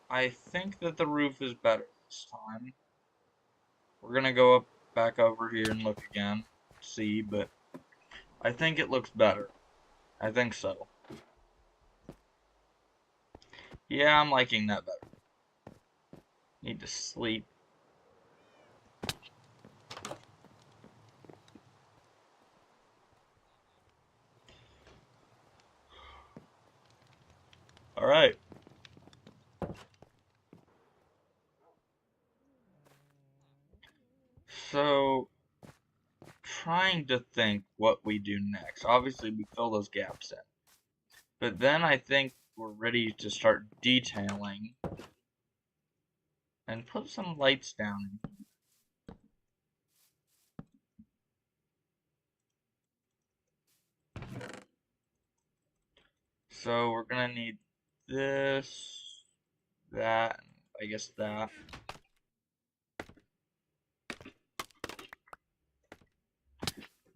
I think that the roof is better this time. We're gonna go up back over here and look again, see, but I think it looks better. I think so. Yeah, I'm liking that better. Need to sleep. Alright. So, trying to think what we do next. Obviously, we fill those gaps in. But then I think we're ready to start detailing and put some lights down. So we're gonna need this, that, I guess that.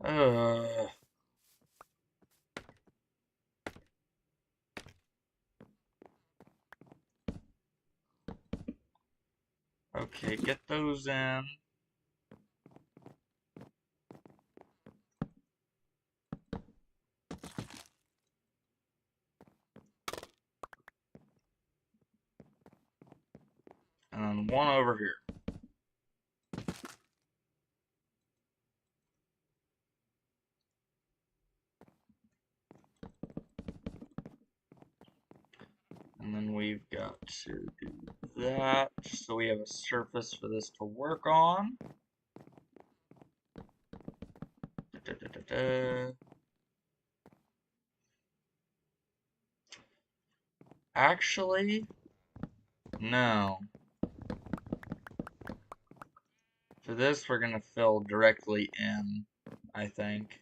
Uh, okay, get those in. And then one over here. And then we've got to do that, so we have a surface for this to work on. Actually, no. For this, we're gonna fill directly in, I think.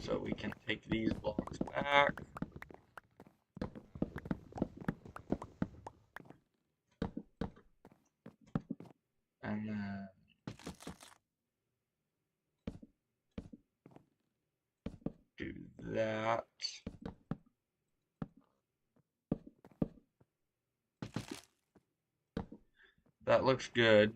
So we can take these blocks back. And then do that. That looks good.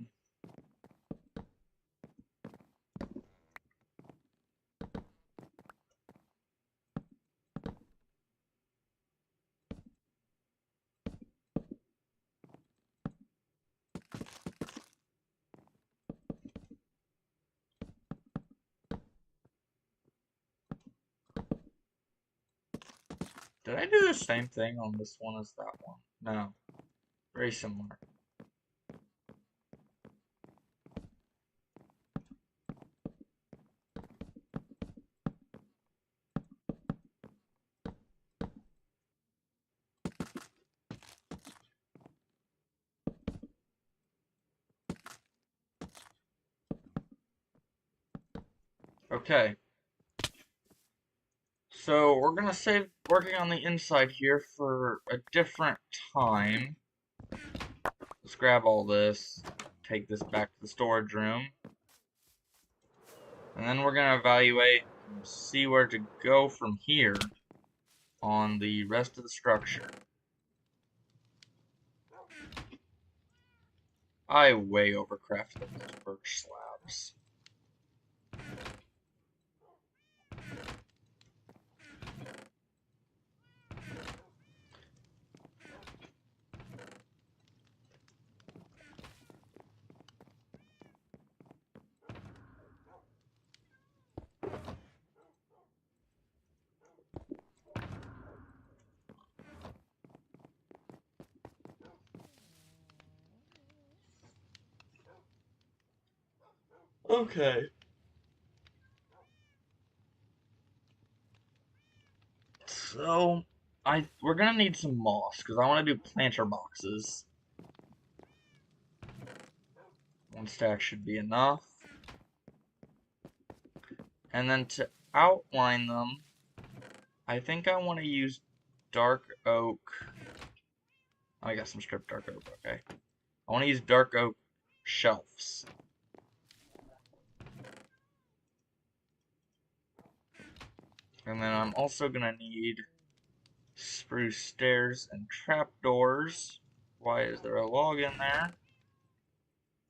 Did I do the same thing on this one as that one? No. Very similar. Okay. So we're gonna save working on the inside here for a different time. Let's grab all this, take this back to the storage room. And then we're gonna evaluate and see where to go from here on the rest of the structure. I way overcrafted those birch slabs. Okay. So we're gonna need some moss because I want to do planter boxes. One stack should be enough. And then to outline them, I think I want to use dark oak. Oh, I got some stripped dark oak, okay. I want to use dark oak shelves. And then I'm also going to need spruce stairs and trapdoors. Why is there a log in there?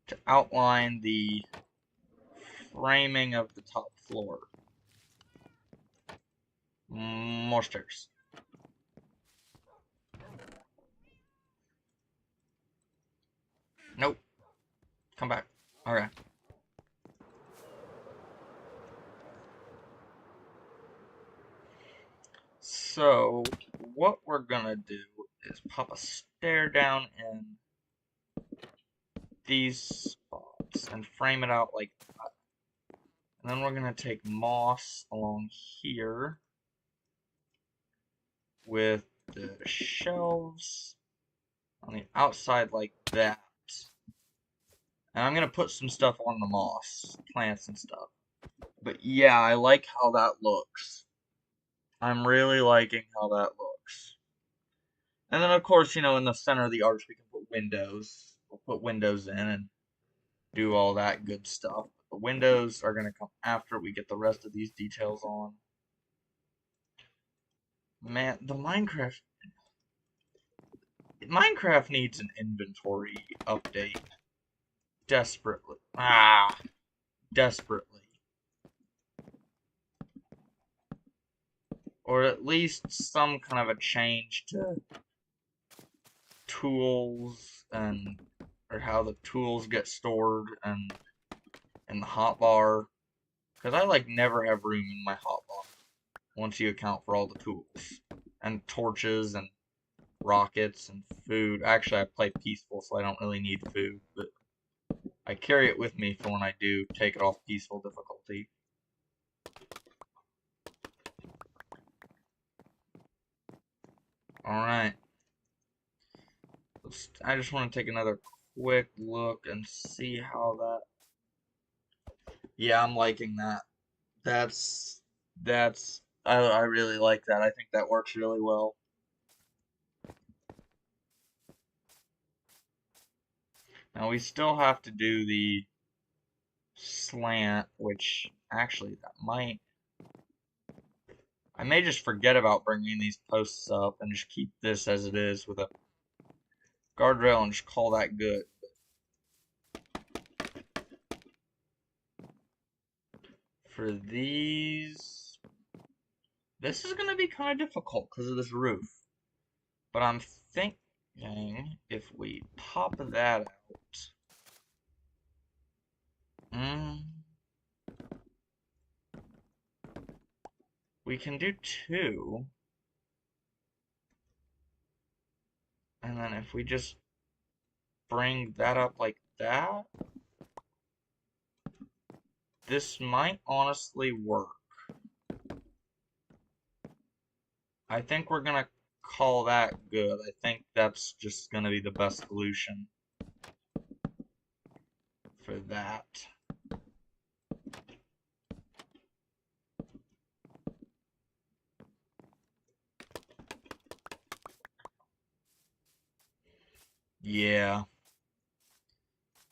To outline the framing of the top floor. More stairs. Nope. Come back. Okay. So, what we're gonna do is pop a stair down in these spots and frame it out like that. And then we're gonna take moss along here with the shelves on the outside like that. And I'm gonna put some stuff on the moss, plants and stuff. But yeah, I like how that looks. I'm really liking how that looks. And then of course, in the center of the arch we can put windows. We'll put windows in and do all that good stuff. The windows are gonna come after we get the rest of these details on. Man, the Minecraft needs an inventory update. Desperately. Desperately. Or at least some kind of a change to tools or how the tools get stored and in the hotbar. Because I never have room in my hotbar once you account for all the tools. And torches and rockets and food. Actually, I play peaceful, so I don't really need food, but I carry it with me for when I do take it off peaceful difficulty. Alright. I just want to take another quick look and see how that... Yeah, I'm liking that. That's... I really like that. I think that works really well. Now we still have to do the slant, which actually that might... I may just forget about bringing these posts up and just keep this as it is with a guardrail and just call that good. For these, this is going to be kind of difficult because of this roof. But I'm thinking if we pop that out, we can do two. And then if we just bring that up like that, this might honestly work. I think we're going to call that good. I think that's just going to be the best solution for that. Yeah.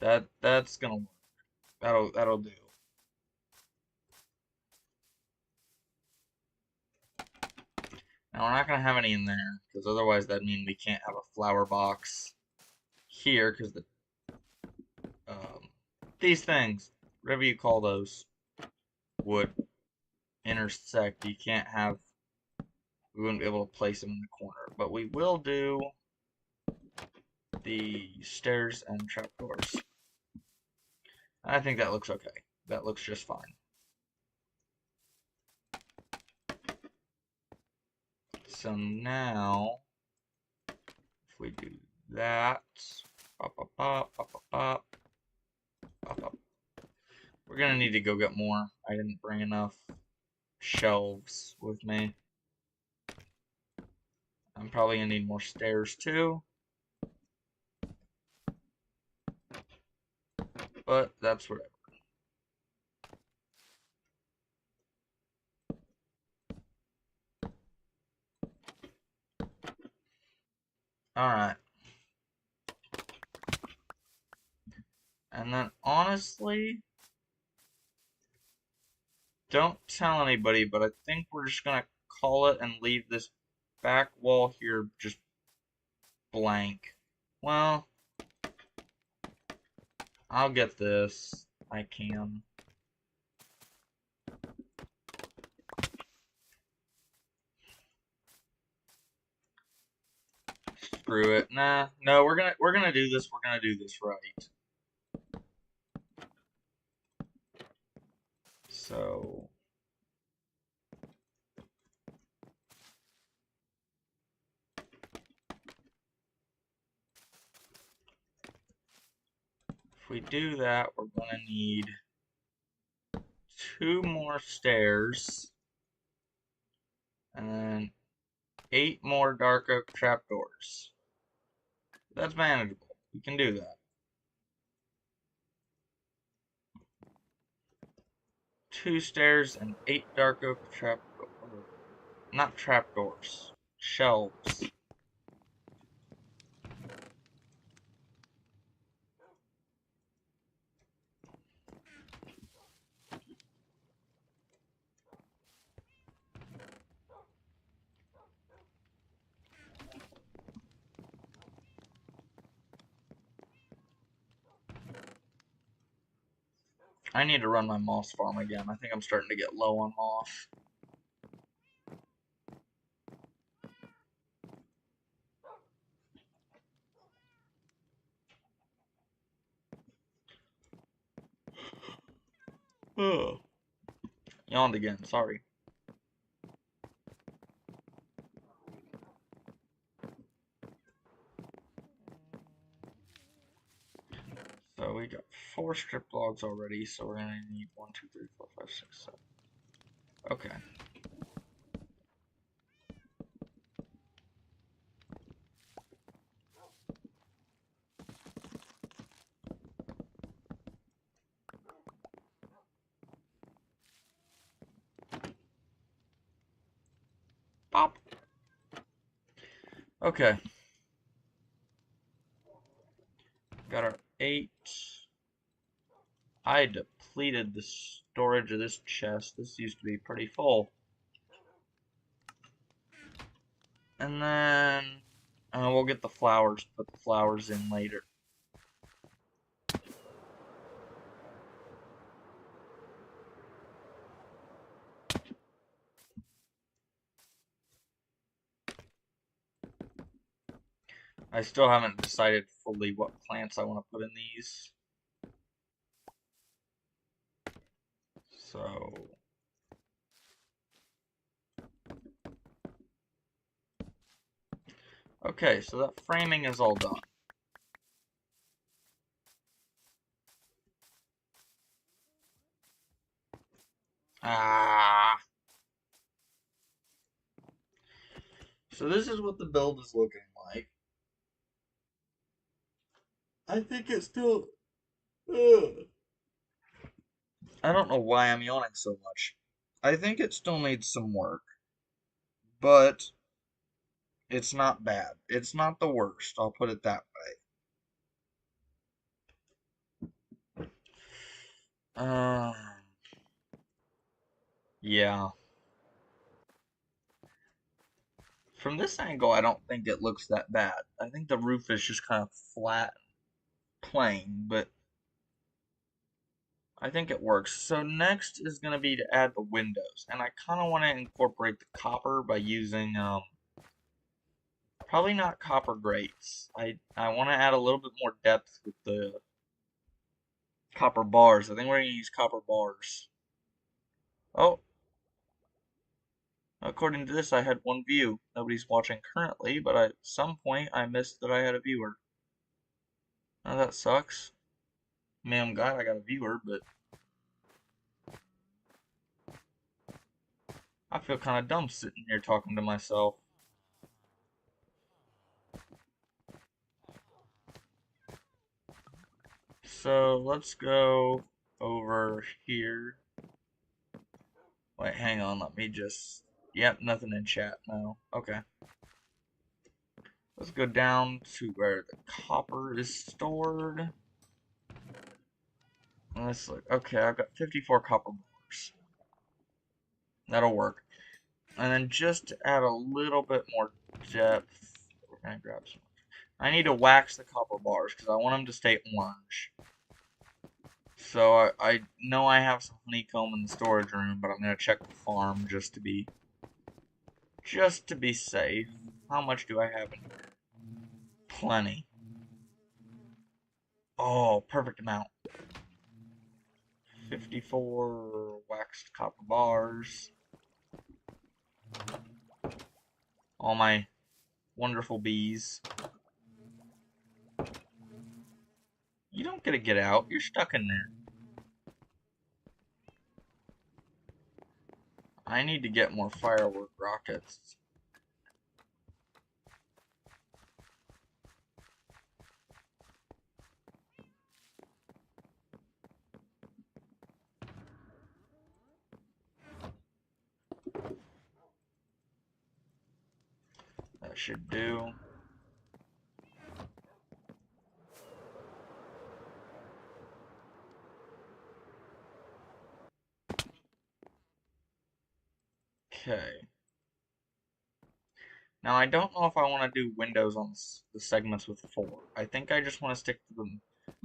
That's going to work. That'll do. Now we're not going to have any in there, because otherwise that'd mean we can't have a flower box here, because these things, whatever you call those, would intersect. You can't have, we wouldn't be able to place them in the corner. But we will do the stairs and trapdoors. I think that looks okay. That looks just fine. So now, if we do that, pop, pop, pop, pop, pop, pop, pop, pop. We're gonna need to go get more. I didn't bring enough shelves with me. I'm probably gonna need more stairs too. But that's whatever. Alright. And then honestly, don't tell anybody, but I think we're just gonna call it and leave this back wall here just blank. Well, I'll get this. I can. Screw it. Nah, no, we're gonna do this. We're gonna do this right. So if we do that, we're gonna need 2 more stairs and then 8 more dark oak trapdoors. That's manageable. We can do that. 2 stairs and 8 dark oak not trapdoors, shelves. I need to run my moss farm again. I think I'm starting to get low on moss. Oh. Yawned again, sorry. So we got 4 strip logs already, so we're gonna need 1, 2, 3, 4, 5, 6, 7. Okay. Pop. Okay. Got our 8. I depleted the storage of this chest. This used to be pretty full. And then we'll get the flowers, put the flowers in later. I still haven't decided fully what plants I want to put in these. So, okay, so that framing is all done. Ah. So this is what the build is looking like. I think it's still... Ugh. I don't know why I'm yawning so much. I think it still needs some work, but it's not bad. It's not the worst, I'll put it that way. Yeah. From this angle, I don't think it looks that bad. I think the roof is just kind of flat, plain, but I think it works. So next is going to be to add the windows, and I kind of want to incorporate the copper by using, probably not copper grates. I want to add a little bit more depth with the copper bars. I think we're going to use copper bars. Oh, according to this, I had one view. Nobody's watching currently, but at some point I missed that I had a viewer. Oh, that sucks. I mean, I'm glad I got a viewer, but I feel kind of dumb sitting here talking to myself. So let's go over here. Wait, hang on, let me just... Yep, nothing in chat now. Okay. Let's go down to where the copper is stored. Let's look. Okay, I've got 54 copper bars. That'll work. And then just to add a little bit more depth, we're gonna grab some. I need to wax the copper bars because I want them to stay orange. So I know I have some honeycomb in the storage room, but I'm gonna check the farm just to be safe. How much do I have in here? Plenty. Oh, perfect amount. 54 waxed copper bars. All my wonderful bees. You don't get to get out. You're stuck in there. I need to get more firework rockets. That should do. Okay. Now I don't know if I want to do windows on the segments with 4. I think I just want to stick to the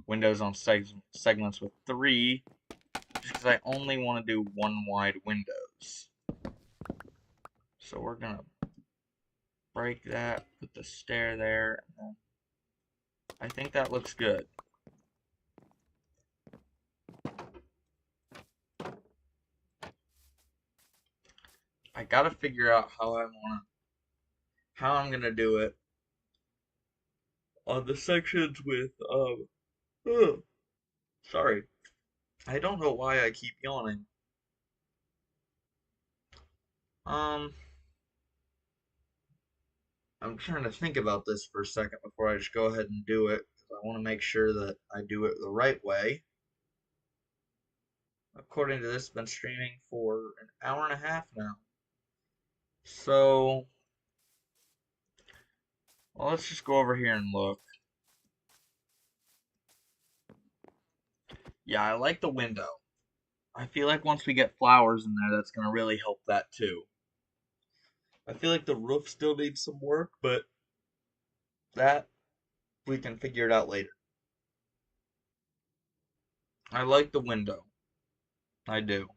windows on segments with 3, just because I only want to do 1 wide windows. So we're gonna break that, put the stair there, and then I think that looks good. I gotta figure out how I'm gonna do it on the sections with sorry. I don't know why I keep yawning. Um I'm trying to think about this for a second before I just go ahead and do it, because I want to make sure that I do it the right way. According to this, I've been streaming for an hour and a half now. So, well, let's just go over here and look. Yeah, I like the window. I feel like once we get flowers in there, that's going to really help that too. I feel like the roof still needs some work, but that we can figure it out later. I like the window. I do.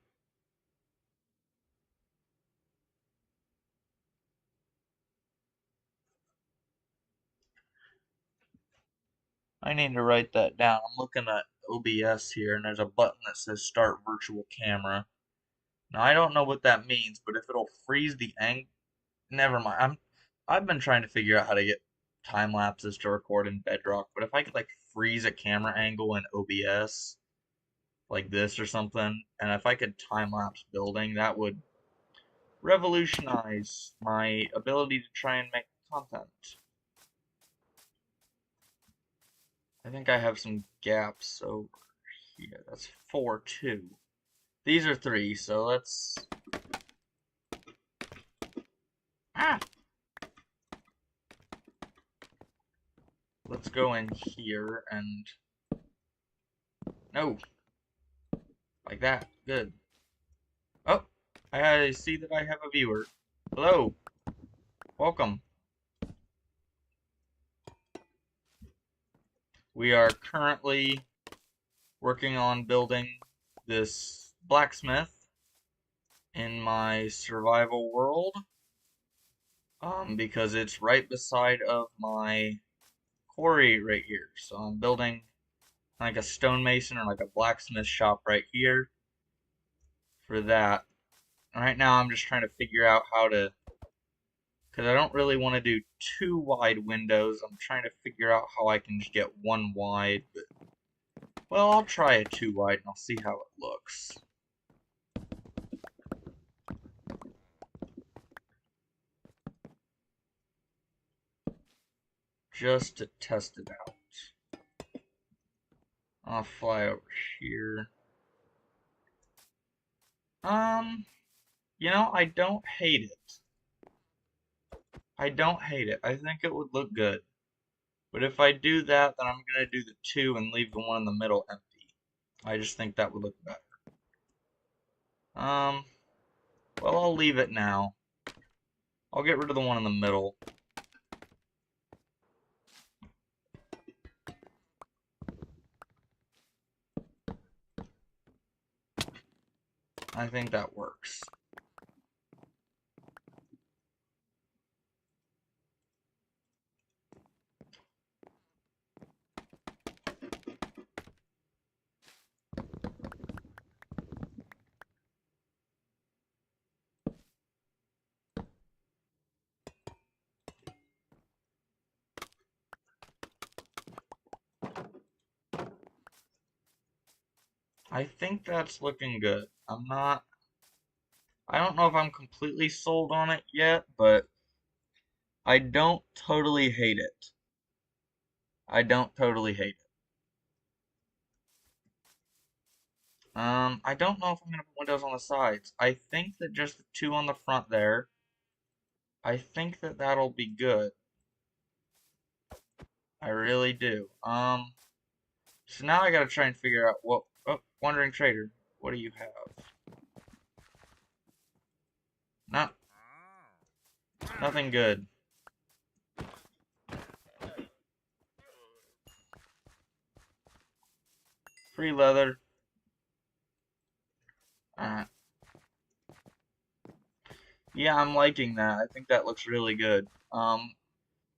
I need to write that down. I'm looking at OBS here, and there's a button that says Start Virtual Camera. Now, I don't know what that means, but if it'll freeze the angle, never mind. I've been trying to figure out how to get time lapses to record in Bedrock, but if I could like freeze a camera angle in OBS like this or something, and if I could time lapse building, that would revolutionize my ability to try and make content. I think I have some gaps over here. That's 4, 2. These are 3, so let's... Ah! Let's go in here and... No! Like that. Good. Oh! I see that I have a viewer. Hello! Welcome. We are currently working on building this blacksmith in my survival world. Because it's right beside of my quarry right here. So I'm building like a stonemason or like a blacksmith shop right here for that. Right now I'm just trying to figure out how to, because I don't really want to do 2 wide windows. I'm trying to figure out how I can just get 1 wide, but well, I'll try a 2 wide and I'll see how it looks. Just to test it out. I'll fly over here. I don't hate it. I don't hate it. I think it would look good. But if I do that, then I'm going to do the 2 and leave the one in the middle empty. I just think that would look better. Well, I'll leave it now. I'll get rid of the one in the middle. I think that works. I think that's looking good. I don't know if I'm completely sold on it yet, but I don't totally hate it. I don't totally hate it. I don't know if I'm gonna put windows on the sides. I think that just the 2 on the front there, I think that that'll be good. I really do. So now I gotta try and figure out what, oh, Wandering Trader, what do you have? Not, nothing good. Free leather. Alright. Yeah, I'm liking that. I think that looks really good.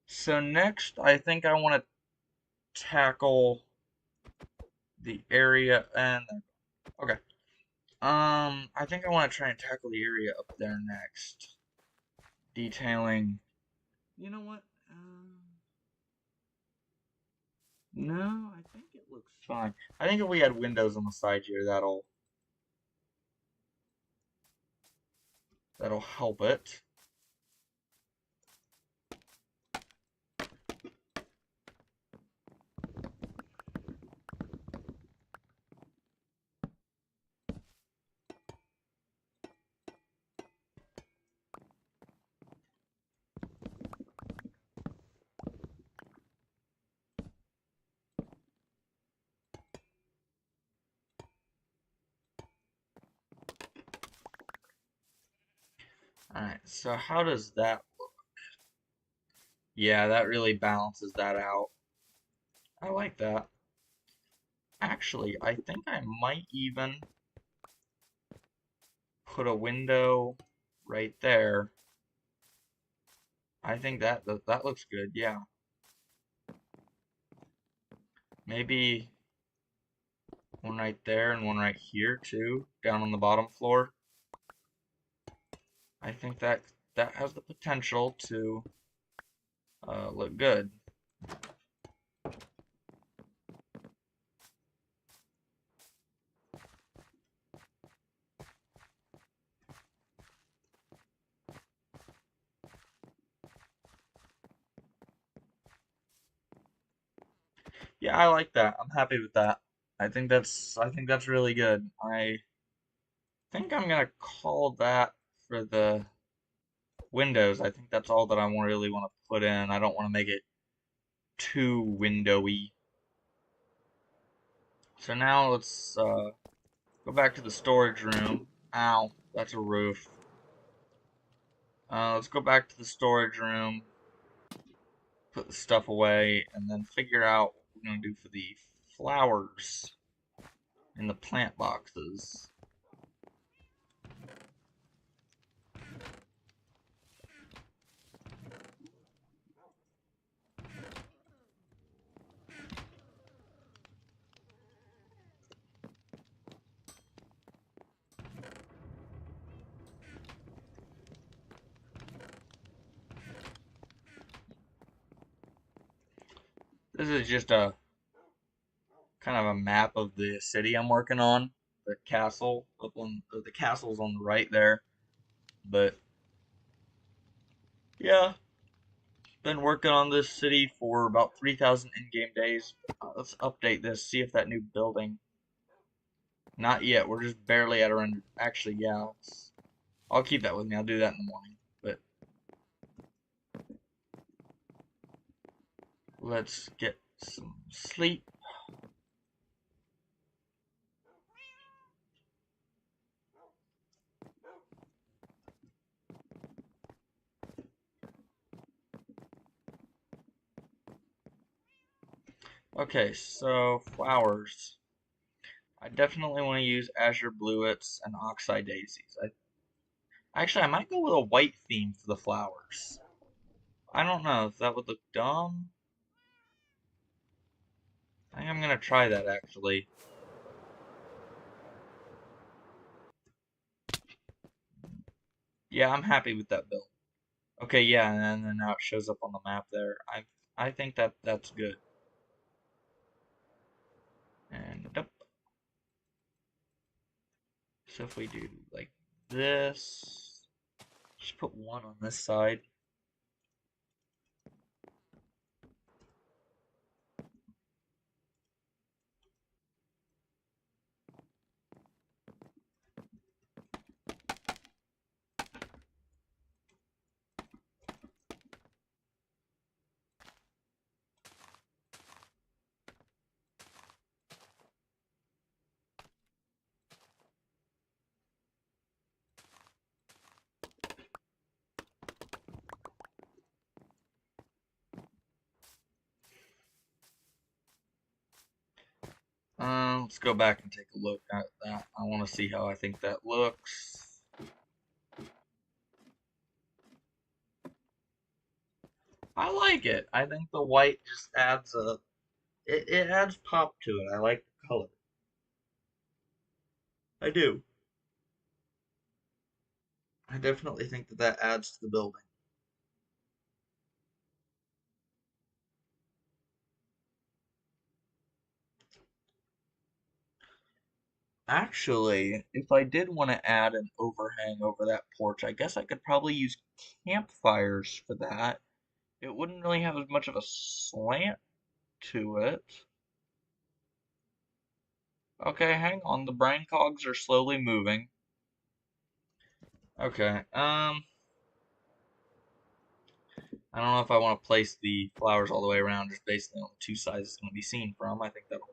So next, I think I want to tackle the area and okay. I think I want to try and tackle the area up there next. Detailing. You know what? No, I think it looks fine. I think if we had windows on the side here, that'll help it. Alright, so how does that look? Yeah, that really balances that out. I like that. Actually, I think I might even put a window right there. I think that looks good, yeah. Maybe one right there and one right here too, down on the bottom floor. I think that has the potential to look good. Yeah, I like that. I'm happy with that. I think that's really good. I think I'm gonna call that for the windows. I think that's all that I really want to put in. I don't want to make it too windowy. So now let's go back to the storage room. Ow, that's a roof. Let's go back to the storage room, put the stuff away, and then figure out what we're gonna do for the flowers in the plant boxes. This is just a kind of a map of the city I'm working on. The castle up on the castle's on the right there. But yeah, been working on this city for about 3,000 in-game days. Let's update this, see if that new building. Not yet. We're just barely at our end. Actually, yeah. I'll keep that with me. I'll do that in the morning. But let's get some sleep. Okay, so flowers. I definitely want to use azure bluets and oxeye daisies. Actually, I might go with a white theme for the flowers. I don't know if that would look dumb. I think I'm gonna try that actually. Yeah, I'm happy with that build. Okay, yeah, and then now it shows up on the map there. I think that's good. And up. So if we do like this, just put one on this side. Let's go back and take a look at that. I want to see how I think that looks. I like it. I think the white just adds it adds pop to it. I like the color. I do. I definitely think that adds to the building. Actually, if I did want to add an overhang over that porch, I guess I could probably use campfires for that. It wouldn't really have as much of a slant to it. Okay, hang on. The brain cogs are slowly moving. Okay, I don't know if I want to place the flowers all the way around, just basically on the two sides it's going to be seen from. I think that'll.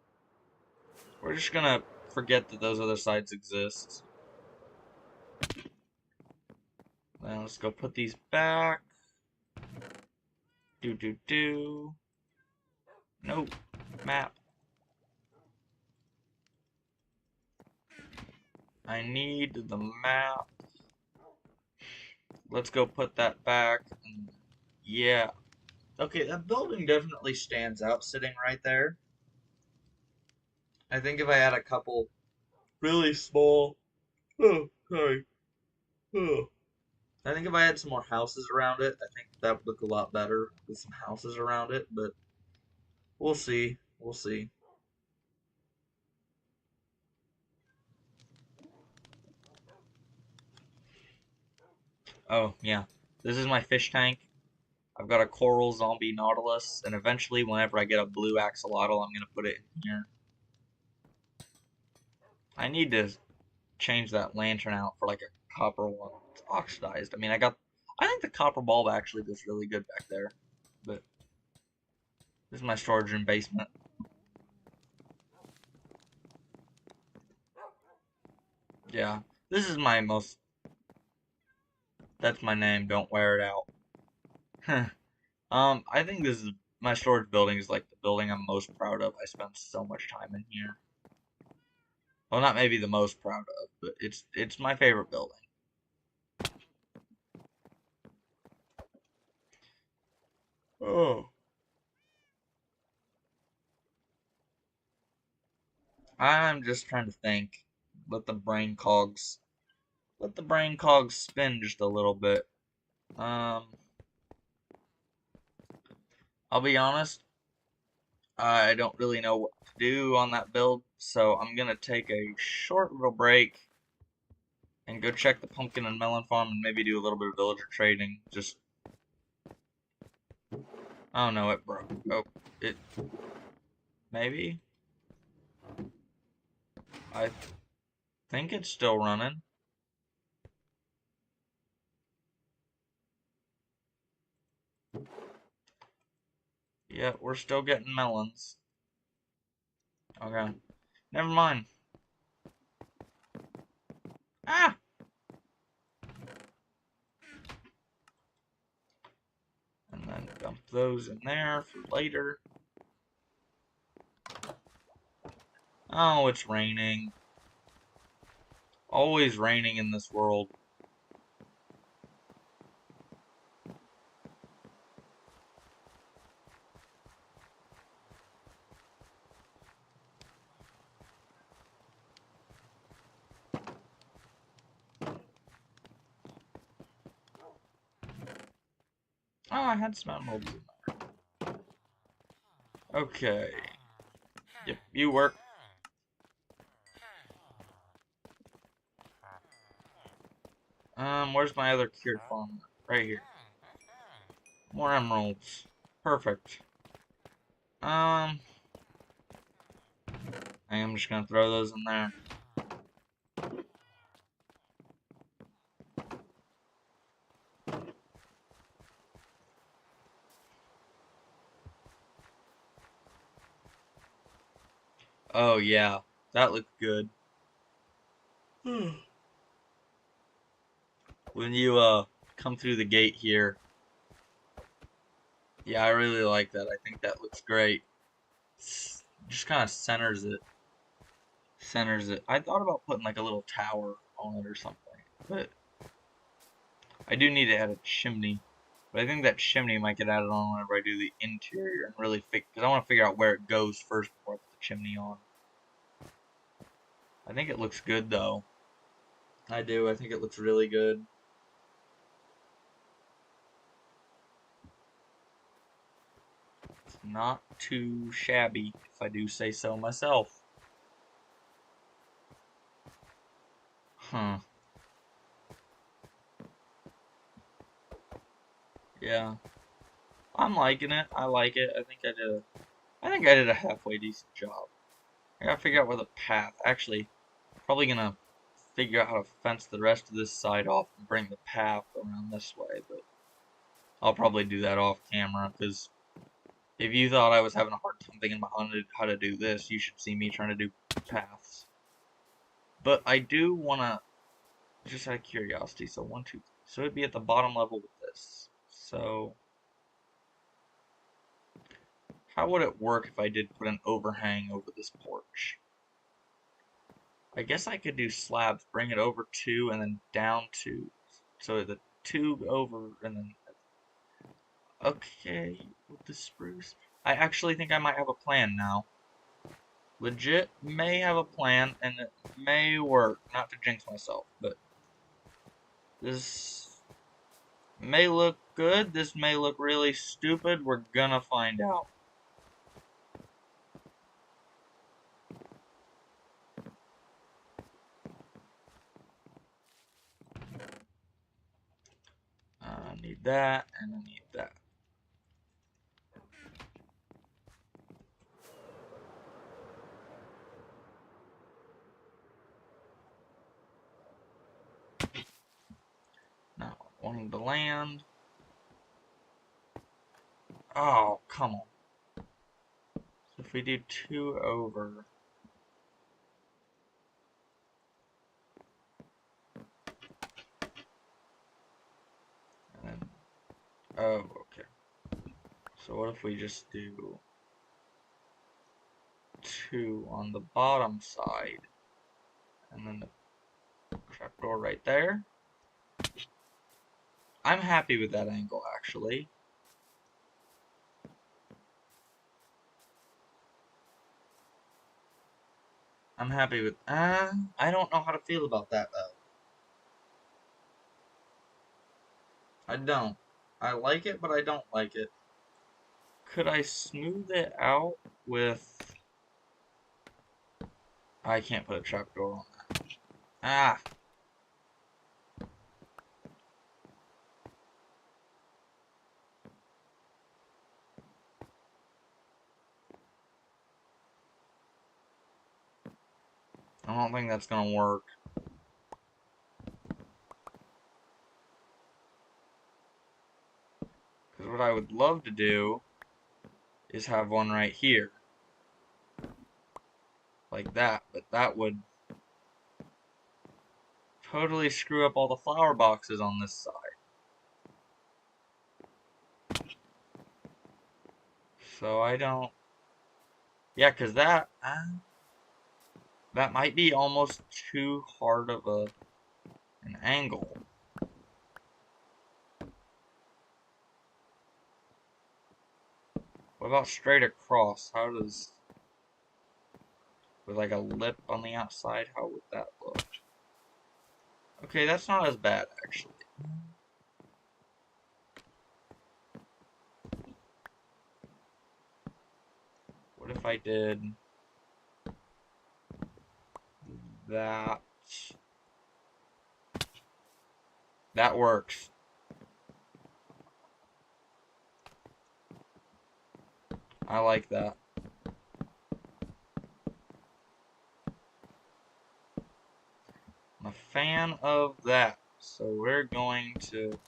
We're just going to forget that those other sides exist. Now let's go put these back. Do. Nope. Map. I need the map. Let's go put that back. Yeah. Okay, that building definitely stands out sitting right there. I think if I had a couple really small. Oh, sorry. Oh. I think if I had some more houses around it, I think that would look a lot better with some houses around it, but we'll see. We'll see. Oh, yeah. This is my fish tank. I've got a coral zombie nautilus, and eventually, whenever I get a blue axolotl, I'm going to put it in here. I need to change that lantern out for like a copper one. It's oxidized. I think the copper bulb actually does really good back there. But this is my storage room basement. Yeah, this is my most. That's my name. Don't wear it out. I think this is my storage building is like the building I'm most proud of. I spent so much time in here. Well, not maybe the most proud of, but it's my favorite building. Oh. I'm just trying to think. Let the brain cogs let the brain cogs spin just a little bit. Um, I'll be honest, I don't really know what to do on that build, so I'm gonna take a short little break and go check the pumpkin and melon farm and maybe do a little bit of villager trading. Just, oh no, it broke. Oh, it, maybe? I think it's still running. Yeah, we're still getting melons. Okay, never mind. Ah! And then dump those in there for later. Oh, it's raining. Always raining in this world. Oh, I had some emeralds in there. Okay. Yep, you work. Where's my other cured farm? Right here. More emeralds. Perfect. I am just gonna throw those in there. Oh yeah, that looked good. When you come through the gate here, yeah, I really like that. I think that looks great. Just kind of centers it. Centers it. I thought about putting like a little tower on it or something, but I do need to add a chimney. But I think that chimney might get added on whenever I do the interior and really because I want to figure out where it goes first before I put the chimney on. I think it looks good though. I do. I think it looks really good. It's not too shabby, if I do say so myself. Huh. Yeah. I'm liking it. I like it. I think I did a halfway decent job. I gotta figure out where the path. Actually, probably gonna figure out how to fence the rest of this side off and bring the path around this way, but I'll probably do that off camera, because if you thought I was having a hard time thinking about how to do this, you should see me trying to do paths. But I do wanna, just out of curiosity, so 1, 2, So it'd be at the bottom level with this. So how would it work if I did put an overhang over this porch? I guess I could do slabs, bring it over 2 and then down 2. So the 2 over and then... Okay, with the spruce. I actually think I might have a plan now. Legit may have a plan, and it may work. Not to jinx myself, but this may look good. This may look really stupid. We're gonna find out. I need that, and I need that. Now, wanting to land. Oh, come on. So if we do 2 over. And then, oh, okay. So what if we just do 2 on the bottom side, and then the trapdoor right there? I'm happy with that angle, actually. I'm happy with... I don't know how to feel about that, though. I don't. I like it, but I don't like it. Could I smooth it out with... I can't put a trapdoor on that. Ah! I don't think that's gonna work. Because what I would love to do is have one right here. Like that, but that would totally screw up all the flower boxes on this side. So I don't... Yeah, because that might be almost too hard of an angle. What about straight across? How does... With like a lip on the outside, how would that look? Okay, that's not as bad, actually. What if I did that? That works. I like that. I'm a fan of that. So we're going to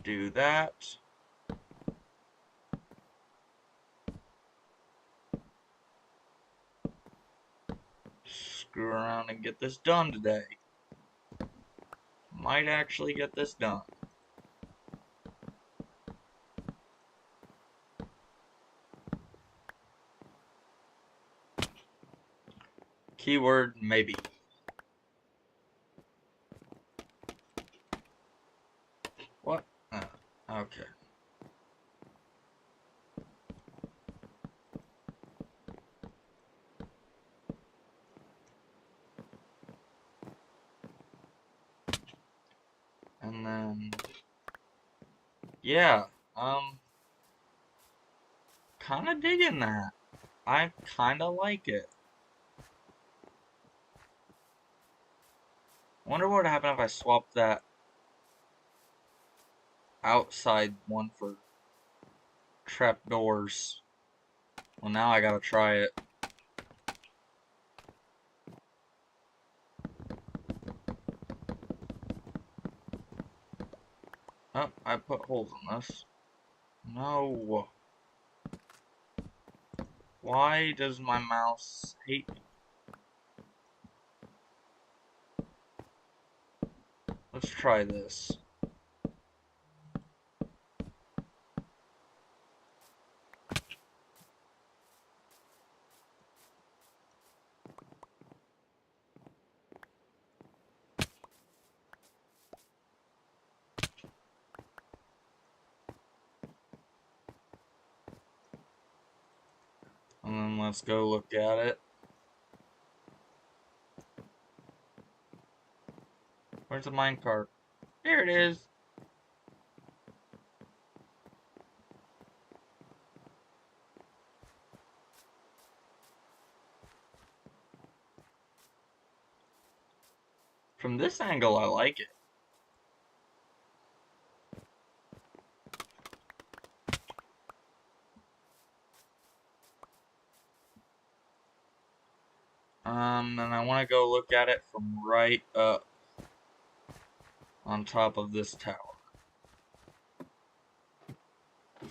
do that. Screw around and get this done today. Might actually get this done. Keyword maybe. What? Okay. And then, yeah, kind of digging that. I kind of like it. Wonder what would happen if I swapped that outside one for trapdoors. Well, now I gotta try it. Oh, I put holes in this. No. Why does my mouse hate me? Let's try this. And then let's go look at it. Where's the minecart? Here it is. From this angle, I like it. And I want to go look at it from right up on top of this tower.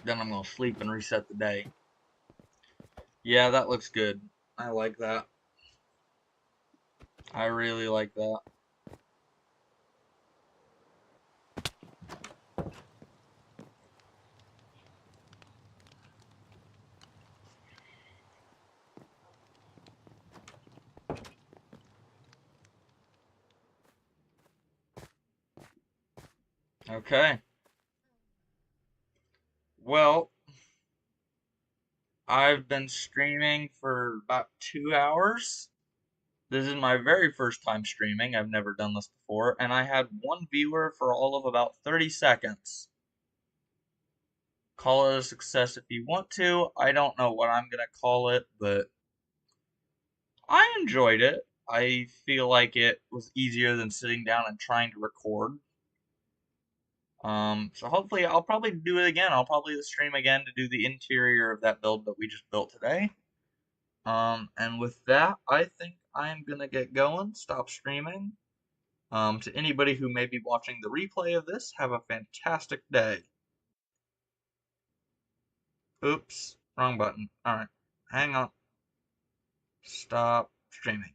Then I'm going to sleep and reset the day. Yeah, that looks good. I like that. I really like that. Okay. Well, I've been streaming for about 2 hours. This is my very first time streaming. I've never done this before, and I had one viewer for all of about 30 seconds. Call it a success if you want to. I don't know what I'm gonna call it, but I enjoyed it. I feel like it was easier than sitting down and trying to record. So hopefully I'll probably do it again. I'll probably stream again to do the interior of that build that we just built today. And with that, I think I'm gonna get going, stop streaming. To anybody who may be watching the replay of this, have a fantastic day. Oops, wrong button. Alright, hang on. Stop streaming.